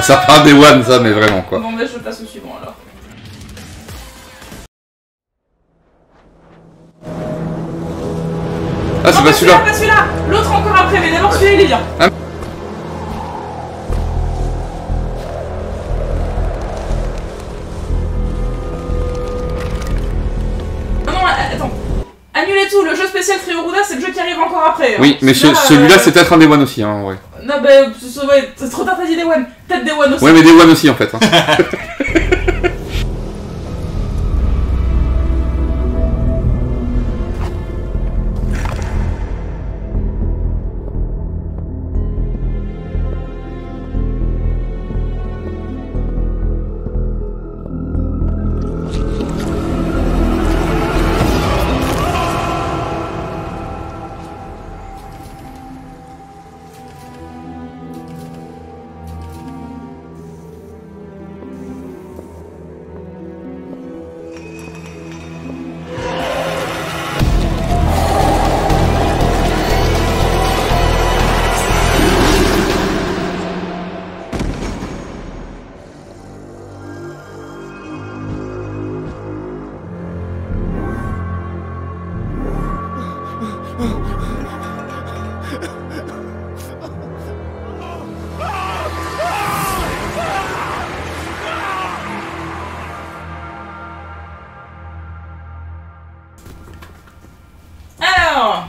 Ça part Day One, ça, mais vraiment quoi. Bon, mais je passe au suivant alors. Ah, c'est non, pas celui-là. Pas celui-là. L'autre encore après, mais d'abord celui-là il est bien. Ah. Non, attends. Annulez tout, le jeu spécial Trérouda, c'est le jeu qui arrive encore après. Oui, mais celui-là c'est peut-être un Day One aussi, hein, ouais. Non, bah, c'est trop tard, t'as dit Day One. Peut-être Day One aussi. Ouais, mais Day One aussi en fait. Hein.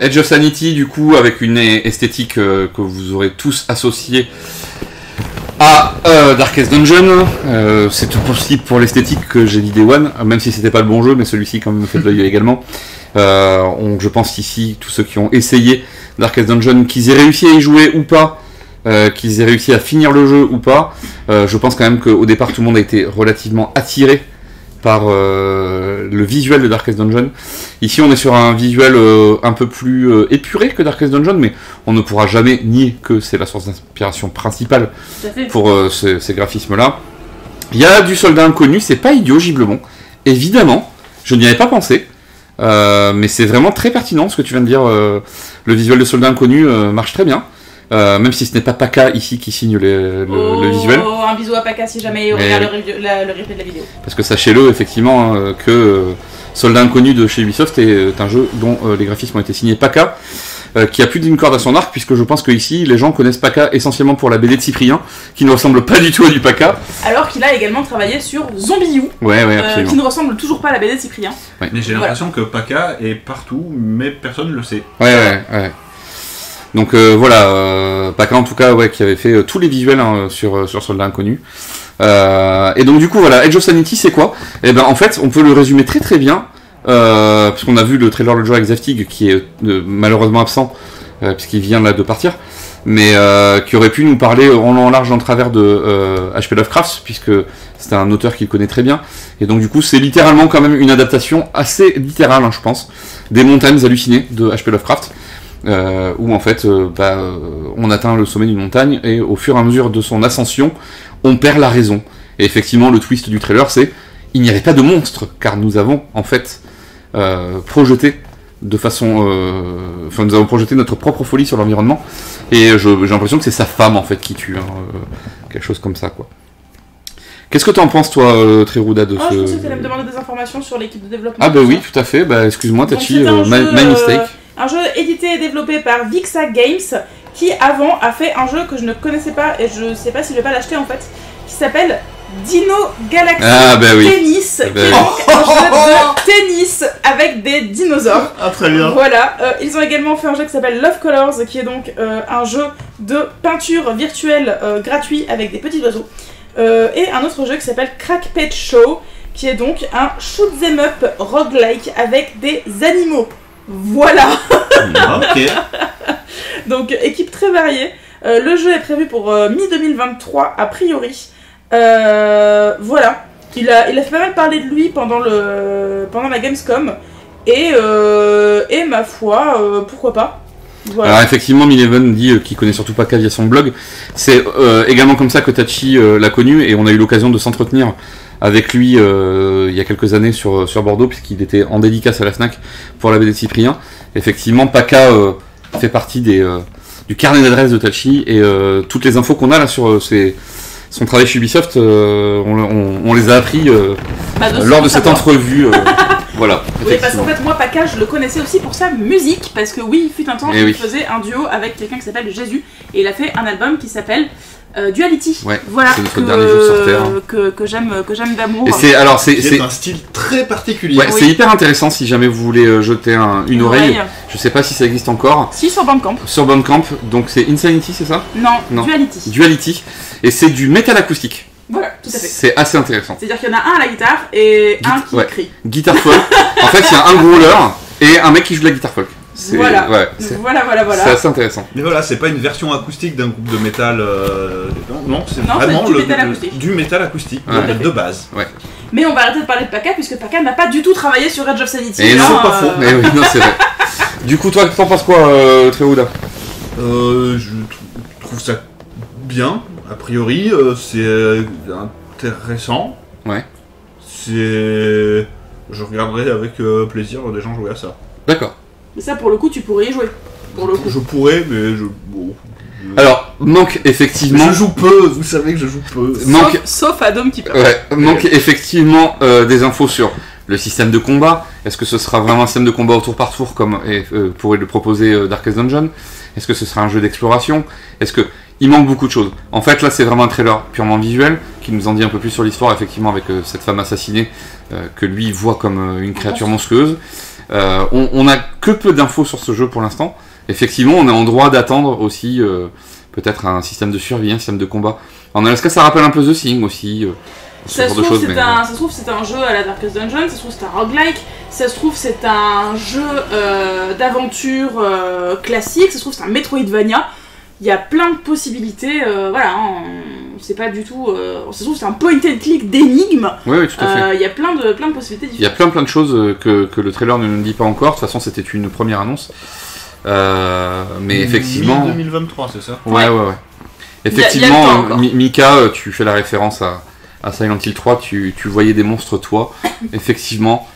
Edge of Sanity, du coup, avec une esthétique que vous aurez tous associée à Darkest Dungeon. C'est tout possible pour l'esthétique que j'ai dit Day One, même si c'était pas le bon jeu, mais celui-ci quand même me fait de l'œil également. Je pense ici, tous ceux qui ont essayé Darkest Dungeon, qu'ils aient réussi à y jouer ou pas, qu'ils aient réussi à finir le jeu ou pas, je pense quand même qu'au départ tout le monde a été relativement attiré par le visuel de Darkest Dungeon. Ici on est sur un visuel un peu plus épuré que Darkest Dungeon, mais on ne pourra jamais nier que c'est la source d'inspiration principale pour ces graphismes-là. Il y a du Soldat Inconnu, c'est pas idiot Giblebon, évidemment, je n'y avais pas pensé, mais c'est vraiment très pertinent ce que tu viens de dire, le visuel de Soldat Inconnu marche très bien. Même si ce n'est pas Paka ici qui signe le visuel. Un bisou à Paka si jamais il regarde le replay de la vidéo. Parce que sachez-le effectivement que Soldat Inconnu de chez Ubisoft est un jeu dont les graphismes ont été signés Paka, qui a plus d'une corde à son arc, puisque je pense que ici les gens connaissent Paka essentiellement pour la BD de Cyprien, qui ne ressemble pas du tout à du Paka. Alors qu'il a également travaillé sur Zombie U, qui ne ressemble toujours pas à la BD de Cyprien. Ouais. Mais j'ai l'impression que Paka est partout, mais personne ne le sait. Ouais. Donc voilà, Paka en tout cas, qui avait fait tous les visuels sur Soldat Inconnu. Et donc du coup voilà, Edge of Sanity c'est quoi? Et ben en fait on peut le résumer très très bien, puisqu'on a vu le trailer l'autre jour avec Zaftig qui est malheureusement absent, puisqu'il vient là de partir, mais qui aurait pu nous parler en large en travers de H.P. Lovecraft, puisque c'est un auteur qu'il connaît très bien. Et donc du coup c'est littéralement quand même une adaptation assez littérale, je pense, des montagnes hallucinées de H.P. Lovecraft. Où en fait on atteint le sommet d'une montagne et au fur et à mesure de son ascension on perd la raison. Et effectivement le twist du trailer c'est il n'y avait pas de monstre car nous avons en fait projeté de façon nous avons projeté notre propre folie sur l'environnement et j'ai l'impression que c'est sa femme en fait qui tue, quelque chose comme ça quoi. Qu'est-ce que tu en penses, toi, Trérouda, de ce... Je pensais que tu allais me demander des informations sur l'équipe de développement. Ah bah oui, tout à fait, excuse-moi Tachi, my mistake. Un jeu édité et développé par Vixa Games, qui avant a fait un jeu que je ne connaissais pas, et je sais pas si je vais pas l'acheter en fait, qui s'appelle Dino Galaxy Tennis, qui est donc un jeu de tennis avec des dinosaures. Ah, très bien. Voilà, ils ont également fait un jeu qui s'appelle Love Colors, qui est donc un jeu de peinture virtuelle gratuit avec des petits oiseaux. Et un autre jeu qui s'appelle Crack Pet Show, qui est donc un shoot 'em up roguelike avec des animaux. Voilà. Ok. Donc équipe très variée. Le jeu est prévu pour mi-2023 a priori. Voilà. Il a fait pas mal parler de lui pendant la Gamescom. Et ma foi, pourquoi pas. Voilà. Alors effectivement, Mileven dit qu'il connaît surtout Paka via son blog. C'est également comme ça que Tachi l'a connu, et on a eu l'occasion de s'entretenir avec lui il y a quelques années sur Bordeaux, puisqu'il était en dédicace à la FNAC pour la BD de Cyprien. Effectivement, Paka fait partie du carnet d'adresses de Tachi, et toutes les infos qu'on a là sur son travail chez Ubisoft, on les a appris lors de cette entrevue. Voilà. Oui, parce qu'en fait, moi, Paka, je le connaissais aussi pour sa musique, parce que oui, il fut un temps, il faisait un duo avec quelqu'un qui s'appelle Jésus, et il a fait un album qui s'appelle Duality. Ouais, voilà, c'est notre dernier jour sur Terre. Que j'aime d'amour. Et c'est un style très particulier. Ouais, c'est hyper intéressant si jamais vous voulez jeter une oreille. Je sais pas si ça existe encore. Si, sur Bandcamp. Sur Bandcamp, donc c'est Insanity, c'est ça? Non, Duality. Duality. Et c'est du métal acoustique. Voilà, tout à fait. C'est assez intéressant. C'est-à-dire qu'il y en a un à la guitare et un qui crie. Guitare folk. En fait, il y a un growler et un mec qui joue de la guitare folk. Voilà. Ouais, voilà. C'est assez intéressant. Mais voilà, c'est pas une version acoustique d'un groupe de métal. Non, c'est vraiment du métal acoustique de base. Ouais. Mais on va arrêter de parler de Paka, puisque Paka n'a pas du tout travaillé sur Edge of Sanity. Et non, c'est pas faux. Mais oui, non, c'est vrai. Du coup, toi, t'en penses quoi, Tréhouda? Je trouve ça bien. A priori, c'est intéressant. Ouais. Je regarderai avec plaisir des gens jouer à ça. D'accord. Mais ça, pour le coup, tu pourrais y jouer. Pour le coup. Je pourrais, mais Alors, manque effectivement. Je joue peu, vous savez que je joue peu. Sauf à Dom qui parle. Ouais, manque effectivement des infos sur le système de combat. Est-ce que ce sera vraiment un système de combat au tour par tour comme pourrait le proposer Darkest Dungeon? Est-ce que ce sera un jeu d'exploration? Il manque beaucoup de choses. En fait, là, c'est vraiment un trailer purement visuel qui nous en dit un peu plus sur l'histoire, effectivement, avec cette femme assassinée que lui voit comme une créature monstrueuse. On a que peu d'infos sur ce jeu pour l'instant. Effectivement, on est en droit d'attendre aussi peut-être un système de survie, un système de combat. En Alaska, ça rappelle un peu The Thing aussi. Ça se trouve, c'est un jeu à la Darkest Dungeon, ça se trouve, c'est un roguelike, ça se trouve, c'est un jeu d'aventure classique, ça se trouve, c'est un Metroidvania. Il y a plein de possibilités, voilà, on sait pas du tout. Ça se trouve, c'est un point and click d'énigmes. Oui, tout à fait. Il y a plein de possibilités différentes. Il y a plein de choses que le trailer ne nous dit pas encore. De toute façon, c'était une première annonce. Mais effectivement. 2023, c'est ça? Ouais. Effectivement, Mika, tu fais la référence à Silent Hill 3, tu voyais des monstres, toi. Effectivement,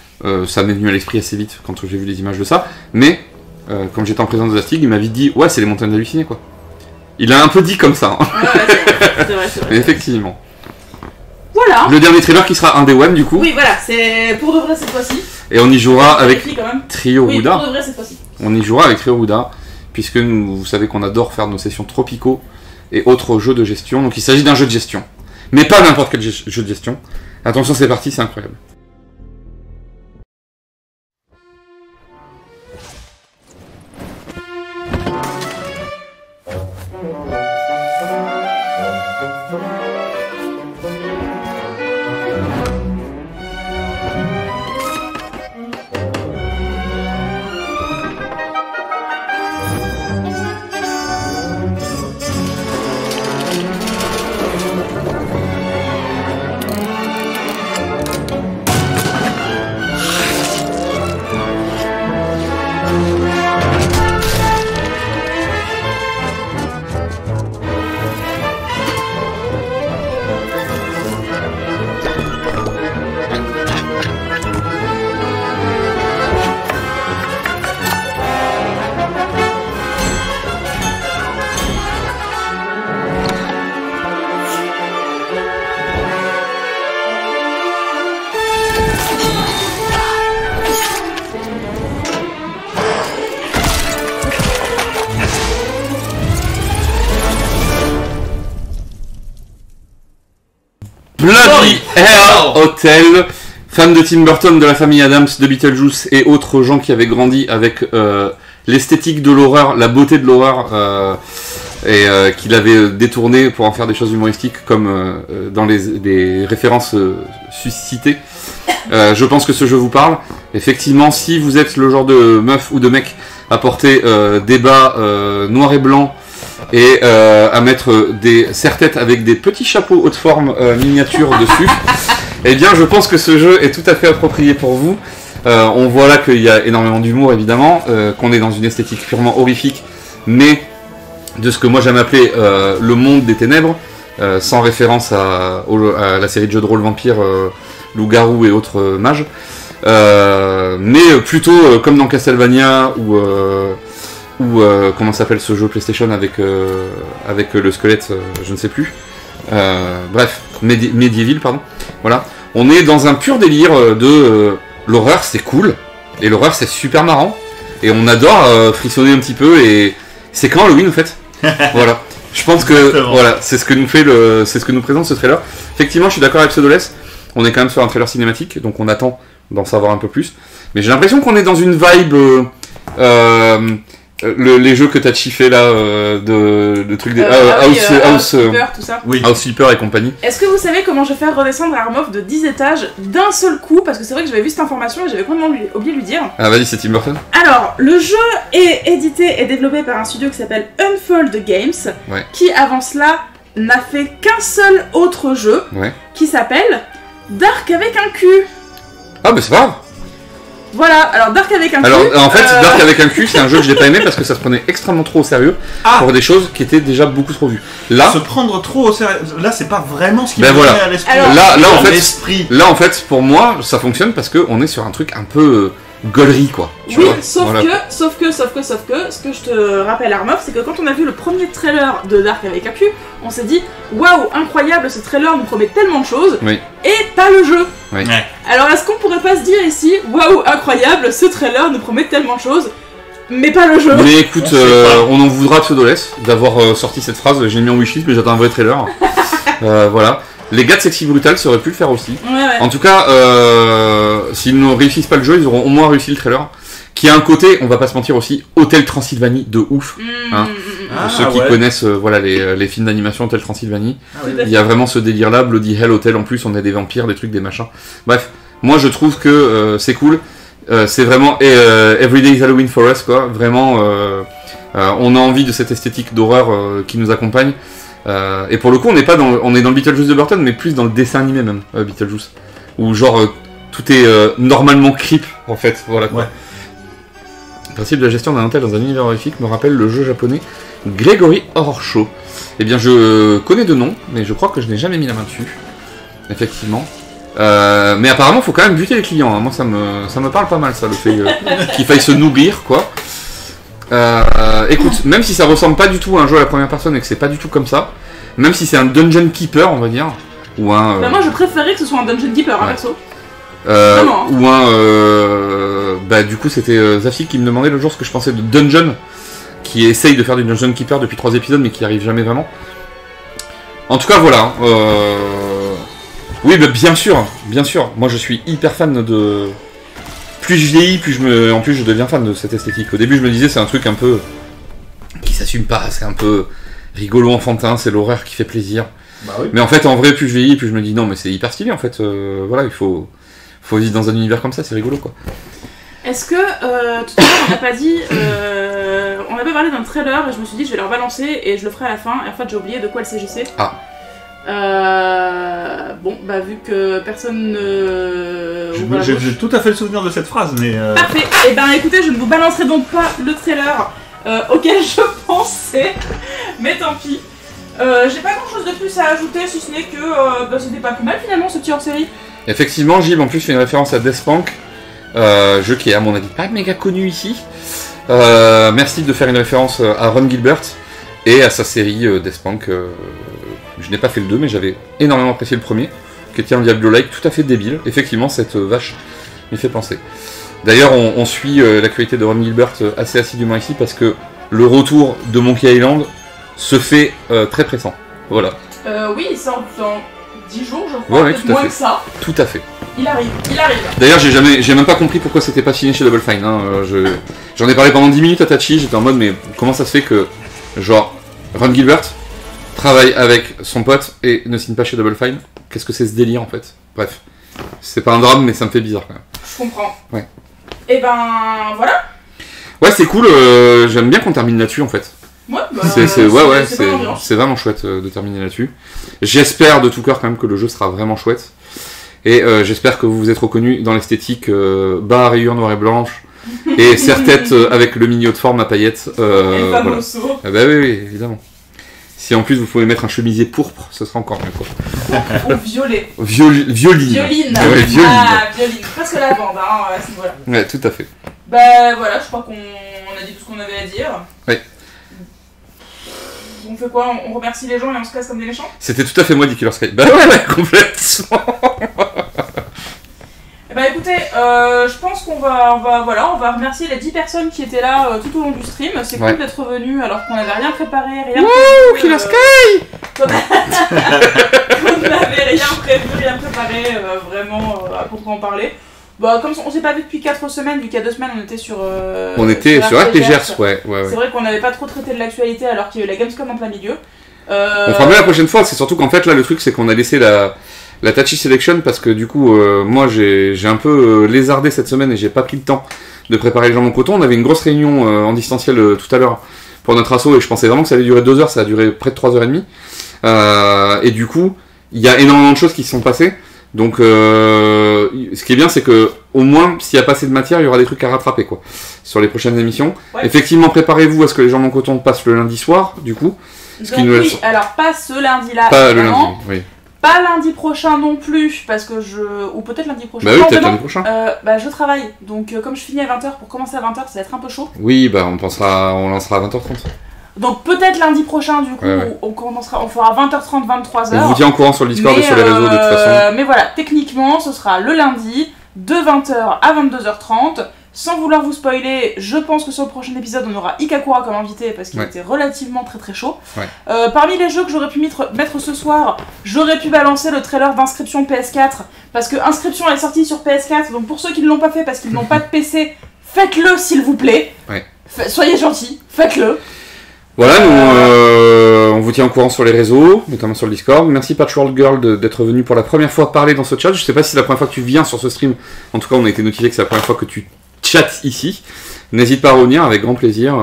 ça m'est venu à l'esprit assez vite quand j'ai vu les images de ça. Mais, comme j'étais en présence de Zastig, il m'a vite dit, ouais, c'est les montagnes hallucinées, quoi. Il a un peu dit comme ça. Hein. Ouais, c'est vrai. Mais effectivement. Voilà. Le dernier trailer qui sera un Day One, du coup. Oui, voilà, c'est pour de vrai cette fois-ci. Et on y jouera avec Trio oui, Ruda. Pour de vrai cette fois-ci. On y jouera avec Trio Ruda, puisque vous savez qu'on adore faire nos sessions tropicaux et autres jeux de gestion. Donc il s'agit d'un jeu de gestion. Mais pas n'importe quel jeu de gestion. Attention, c'est parti, c'est incroyable. Bloody Hell Hotel, fan de Tim Burton, de la famille Addams, de Beetlejuice et autres gens qui avaient grandi avec l'esthétique de l'horreur, la beauté de l'horreur, et qu'il avait détourné pour en faire des choses humoristiques comme dans les références suscitées. Je pense que ce jeu vous parle. Effectivement, si vous êtes le genre de meuf ou de mec à porter des bas noirs et blancs et à mettre des serre-têtes avec des petits chapeaux haute forme miniatures dessus, eh bien je pense que ce jeu est tout à fait approprié pour vous. On voit là qu'il y a énormément d'humour évidemment, qu'on est dans une esthétique purement horrifique, mais de ce que moi j'aime appeler le monde des ténèbres, sans référence à la série de jeux de rôle vampire, loup-garou et autres mages, mais plutôt comme dans Castlevania ou comment s'appelle ce jeu PlayStation avec le squelette, je ne sais plus. Bref, Medieval, pardon. Voilà, on est dans un pur délire de l'horreur, c'est cool, et l'horreur c'est super marrant, et on adore frissonner un petit peu, et c'est quand Halloween en fait. Voilà, je pense que voilà, c'est ce que nous présente ce trailer. Effectivement, je suis d'accord avec Pseudoless. On est quand même sur un trailer cinématique, donc on attend d'en savoir un peu plus. Mais j'ai l'impression qu'on est dans une vibe les jeux que t'as chiffé là, de trucs des House Flipper et compagnie. Est-ce que vous savez comment je vais faire redescendre Armov de 10 étages d'un seul coup? Parce que c'est vrai que j'avais vu cette information et j'avais complètement oublié de lui dire. Ah vas-y, c'est Tim Burton. Alors, le jeu est édité et développé par un studio qui s'appelle Unfold Games, qui avant cela n'a fait qu'un seul autre jeu, qui s'appelle Dark avec un cul. Ah bah c'est pas grave. Voilà, alors Dark avec un cul. Alors en fait, Dark avec un cul, c'est un jeu que je n'ai pas aimé parce que ça se prenait extrêmement trop au sérieux pour des choses qui étaient déjà beaucoup trop vues. Là, se prendre trop au sérieux, là c'est pas vraiment ce qui me vient à l'esprit. Là en fait, pour moi, ça fonctionne parce qu'on est sur un truc un peu gaulerie quoi. Oui, sauf que, ce que je te rappelle Armov, c'est que quand on a vu le premier trailer de Dark avec un cul, on s'est dit waouh, incroyable, ce trailer nous promet tellement de choses, et pas le jeu. Alors est-ce qu'on pourrait pas se dire ici, waouh, incroyable, ce trailer nous promet tellement de choses, mais pas le jeu? Mais écoute, on en voudra Pseudoless d'avoir sorti cette phrase, j'ai mis en wishlist mais j'attends un vrai trailer. Voilà. Les gars de Sexy Brutal ça aurait pu le faire aussi. En tout cas, s'ils ne réussissent pas le jeu, ils auront au moins réussi le trailer. Qui a un côté, on va pas se mentir aussi, Hôtel Transylvanie de ouf. Pour ceux qui connaissent voilà, les films d'animation Hôtel Transylvanie, il y a vraiment ce délire là, Bloody Hell Hotel en plus, on a des vampires, des trucs, des machins. Bref, moi je trouve que c'est cool. C'est vraiment Everyday is Halloween for us quoi. Vraiment, on a envie de cette esthétique d'horreur qui nous accompagne. Et pour le coup, on est dans le Beetlejuice de Burton, mais plus dans le dessin animé même, Beetlejuice. Où genre, tout est normalement creep, en fait, voilà quoi. Le principe de la gestion d'un hôtel dans un univers horrifique me rappelle le jeu japonais Gregory Horror Show. Eh bien, je connais de nom, mais je crois que je n'ai jamais mis la main dessus. Effectivement. Mais apparemment, il faut quand même buter les clients, hein. Moi, ça me parle pas mal, ça, le fait qu'il faille se nourrir, quoi. Écoute, même si ça ressemble pas du tout à un jeu à la première personne et que c'est pas du tout comme ça, même si c'est un dungeon keeper, on va dire, ou un. Bah moi je préférais que ce soit un dungeon keeper, perso. Ou un. Bah du coup c'était Zafik qui me demandait le jour ce que je pensais de Dungeon, qui essaye de faire du dungeon keeper depuis 3 épisodes mais qui arrive jamais vraiment. En tout cas voilà. Oui, bah, bien sûr. Moi je suis hyper fan de. Plus je vieillis, en plus je deviens fan de cette esthétique. Au début je me disais c'est un truc un peu qui s'assume pas, c'est un peu rigolo enfantin, c'est l'horreur qui fait plaisir. Bah oui. Mais en fait en vrai plus je vieillis, plus je me dis non mais c'est hyper stylé en fait. Voilà, il faut vivre dans un univers comme ça, c'est rigolo quoi. Est-ce que tout à l'heure on n'a pas dit, on avait parlé d'un trailer et je me suis dit je vais leur balancer et je le ferai à la fin et en fait j'ai oublié de quoi il s'agissait. Bon, bah vu que personne ne... J'ai tout à fait le souvenir de cette phrase, mais... Parfait. Et ben écoutez, je ne vous balancerai donc pas le trailer auquel je pensais, mais tant pis. J'ai pas grand chose de plus à ajouter, si ce n'est que c'était pas plus mal finalement ce petit hors-série. Effectivement, Gilles en plus fait une référence à Death Punk, jeu qui est à mon avis pas méga connu ici. Merci de faire une référence à Ron Gilbert et à sa série Death Punk. Je n'ai pas fait le 2, mais j'avais énormément apprécié le premier, qui était un Diablo-like tout à fait débile. Effectivement, cette vache m'y fait penser. D'ailleurs, on suit l'actualité de Ron Gilbert assez assidûment ici, parce que le retour de Monkey Island se fait très pressant. Voilà. Oui, ça en 10 jours, je crois, Ouais, peut-être moins que ça. Tout à fait. Il arrive. D'ailleurs, j'ai même pas compris pourquoi c'était pas signé chez Double Fine. Hein. J'en ai parlé pendant 10 minutes à Tachi, j'étais en mode, mais comment ça se fait que, genre, Ron Gilbert travaille avec son pote et ne signe pas chez Double Fine? Qu'est-ce que c'est ce délire en fait? Bref, c'est pas un drame, mais ça me fait bizarre quand même. Je comprends. Ouais. Et ben voilà. Ouais, c'est cool, j'aime bien qu'on termine là-dessus en fait. Ouais, bah, c'est vraiment chouette de terminer là-dessus. J'espère de tout cœur quand même que le jeu sera vraiment chouette. Et j'espère que vous vous êtes reconnus dans l'esthétique bas à rayures noires et blanches. Et serre-tête avec le mignon de forme à paillettes. Et le voilà. famoso. Ah bah oui, évidemment. Si en plus vous pouvez mettre un chemisier pourpre, ce sera encore mieux quoi. Ou violet. Violine. Violine. Ouais, violine. Ah, violine. Presque la bande, hein, à ce niveau-là. Ouais, tout à fait. Bah voilà, je crois qu'on a dit tout ce qu'on avait à dire. Ouais. On fait quoi? On remercie les gens et on se casse comme des méchants? C'était tout à fait moi, dit Killer Sky. Bah ouais, complètement. Eh bah écoutez, je pense qu'on va remercier les 10 personnes qui étaient là tout au long du stream. C'est cool d'être venus alors qu'on n'avait rien préparé, rien prévu. Killer Sky qu'on n'avait rien prévu, rien préparé, vraiment à proprement parler. Bah, comme on s'est pas vu depuis 4 semaines, vu qu'il y a 2 semaines on était sur. On était sur RPGers, ouais. C'est vrai qu'on n'avait pas trop traité de l'actualité alors qu'il y a eu la Gamescom en plein milieu. On fera mieux la prochaine fois, c'est surtout qu'en fait là le truc c'est qu'on a laissé la Tachi Selection parce que du coup moi j'ai un peu lézardé cette semaine et j'ai pas pris le temps de préparer les gens mon coton. On avait une grosse réunion en distanciel tout à l'heure pour notre asso et je pensais vraiment que ça allait durer 2 heures, ça a duré près de 3h30 et du coup il y a énormément de choses qui se sont passées. Donc ce qui est bien c'est que au moins s'il y a pas assez de matière il y aura des trucs à rattraper quoi sur les prochaines émissions. Ouais. Effectivement préparez-vous à ce que les gens mon coton passent le lundi soir du coup. Donc oui, alors pas ce lundi là, pas le lundi, oui. Pas lundi prochain non plus, parce que ou peut-être lundi prochain. Bah oui, peut-être lundi prochain. Je travaille, donc comme je finis à 20h, pour commencer à 20h, ça va être un peu chaud. Oui, bah on lancera à 20h30. Donc peut-être lundi prochain, du coup, on fera 20h30, 23h. On vous tient au courant sur le Discord et sur les réseaux de toute façon. Mais voilà, techniquement, ce sera le lundi, de 20h à 22h30. Sans vouloir vous spoiler, je pense que sur le prochain épisode, on aura Ikakura comme invité parce qu'il était relativement très chaud. Ouais. Parmi les jeux que j'aurais pu mettre ce soir, j'aurais pu balancer le trailer d'inscription PS4 parce que Inscription est sortie sur PS4. Donc pour ceux qui ne l'ont pas fait parce qu'ils n'ont pas de PC, faites-le s'il vous plaît. Ouais. Soyez gentils, faites-le. Voilà, nous on vous tient au courant sur les réseaux, notamment sur le Discord. Merci Patchworld Girl d'être venu pour la première fois parler dans ce chat. Je sais pas si c'est la première fois que tu viens sur ce stream. En tout cas, on a été notifié que c'est la première fois que tu chat ici. N'hésite pas à revenir avec grand plaisir.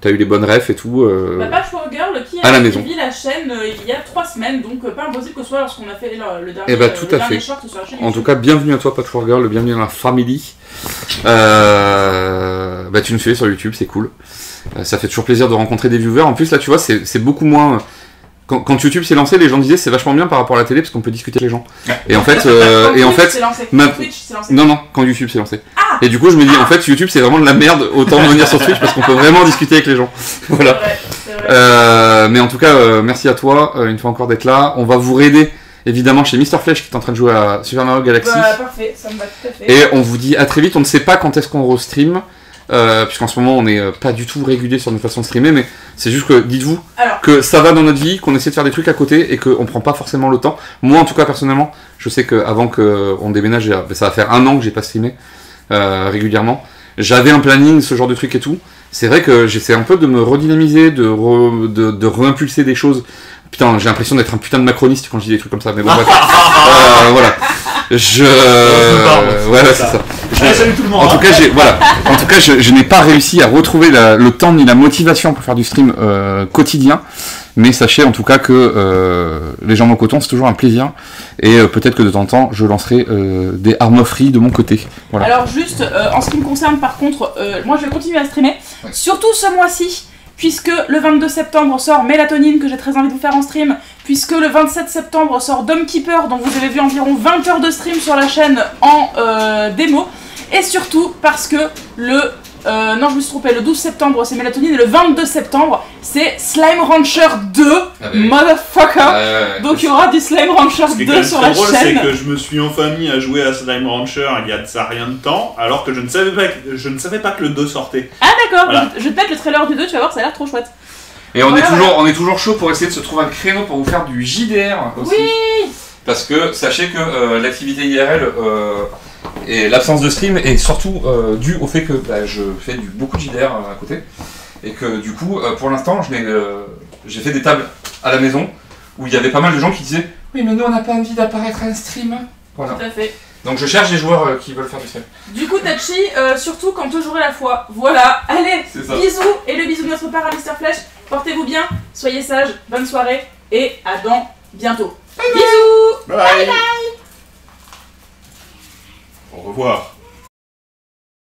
T'as eu les bonnes refs et tout. Patchworld Girl qui a suivi la chaîne il y a 3 semaines, donc pas impossible que ce soit lorsqu'on a fait le dernier, tout à fait. short sur la chaîne. En tout cas, bienvenue à toi Patchworld Girl, bienvenue dans la family. Tu nous suis sur YouTube, c'est cool. Ça fait toujours plaisir de rencontrer des viewers. En plus là tu vois c'est beaucoup moins... Quand YouTube s'est lancé, les gens disaient c'est vachement bien par rapport à la télé parce qu'on peut discuter avec les gens. Ouais. Et en fait, non, quand YouTube s'est lancé. Ah et du coup, je me dis en fait, YouTube c'est vraiment de la merde. Autant venir sur Twitch parce qu'on peut vraiment discuter avec les gens. Voilà. C'est vrai. Mais en tout cas, merci à toi une fois encore d'être là. On va vous raider évidemment chez Mr Flèche qui est en train de jouer à Super Mario Galaxy. Parfait, ça me va tout à fait. Et on vous dit à très vite. On ne sait pas quand est-ce qu'on restream. Puisqu'en ce moment on n'est pas du tout régulier sur notre façon de streamer, mais c'est juste que dites-vous que ça va dans notre vie, qu'on essaie de faire des trucs à côté et qu'on prend pas forcément le temps. Moi en tout cas personnellement, je sais qu'avant qu'on déménage, ça va faire 1 an que j'ai pas streamé régulièrement. J'avais un planning, ce genre de trucs et tout. C'est vrai que j'essaie un peu de me redynamiser, de réimpulser des choses. Putain, j'ai l'impression d'être un putain de macroniste quand je dis des trucs comme ça, mais bon bref. Voilà. Ouais, c'est ça. Salut tout le monde. En tout cas, je n'ai pas réussi à retrouver le temps ni la motivation pour faire du stream quotidien. Mais sachez en tout cas que les gens en coton, c'est toujours un plaisir. Et peut-être que de temps en temps, je lancerai des armoiries de mon côté. Voilà. Alors juste, en ce qui me concerne par contre, moi je vais continuer à streamer. Ouais. Surtout ce mois-ci. Puisque le 22 septembre sort Mélatonine, que j'ai très envie de vous faire en stream, puisque le 27 septembre sort Dome Keeper, dont vous avez vu environ 20 heures de stream sur la chaîne en démo, et surtout parce que non, je me suis trompé, le 12 septembre c'est Mélatonine, et le 22 septembre c'est Slime Rancher 2, motherfucker. Donc il y aura du Slime Rancher 2 sur la chaîne. Ce qui est drôle, c'est que je me suis enfin mis à jouer à Slime Rancher il y a de ça rien de temps, alors que je ne savais pas que le 2 sortait. Ah d'accord, voilà. Je vais te mettre le trailer du 2, tu vas voir, ça a l'air trop chouette. Et on est toujours chaud pour essayer de se trouver un créneau pour vous faire du JDR aussi. Oui. Parce que sachez que l'activité IRL et l'absence de stream est surtout due au fait que je fais beaucoup de JDR à côté. Et que du coup, pour l'instant, j'ai fait des tables à la maison où il y avait pas mal de gens qui disaient « Oui, mais nous, on n'a pas envie d'apparaître à un stream. » Voilà. Tout à fait. Donc je cherche des joueurs qui veulent faire du stream. Du coup, Tachi, surtout quand j'aurai la foi. Voilà, allez, bisous et le bisou de notre part à Mr. Flèche. Portez-vous bien, soyez sages, bonne soirée et à dans bientôt. Bisous. Bye. Bye. Au revoir.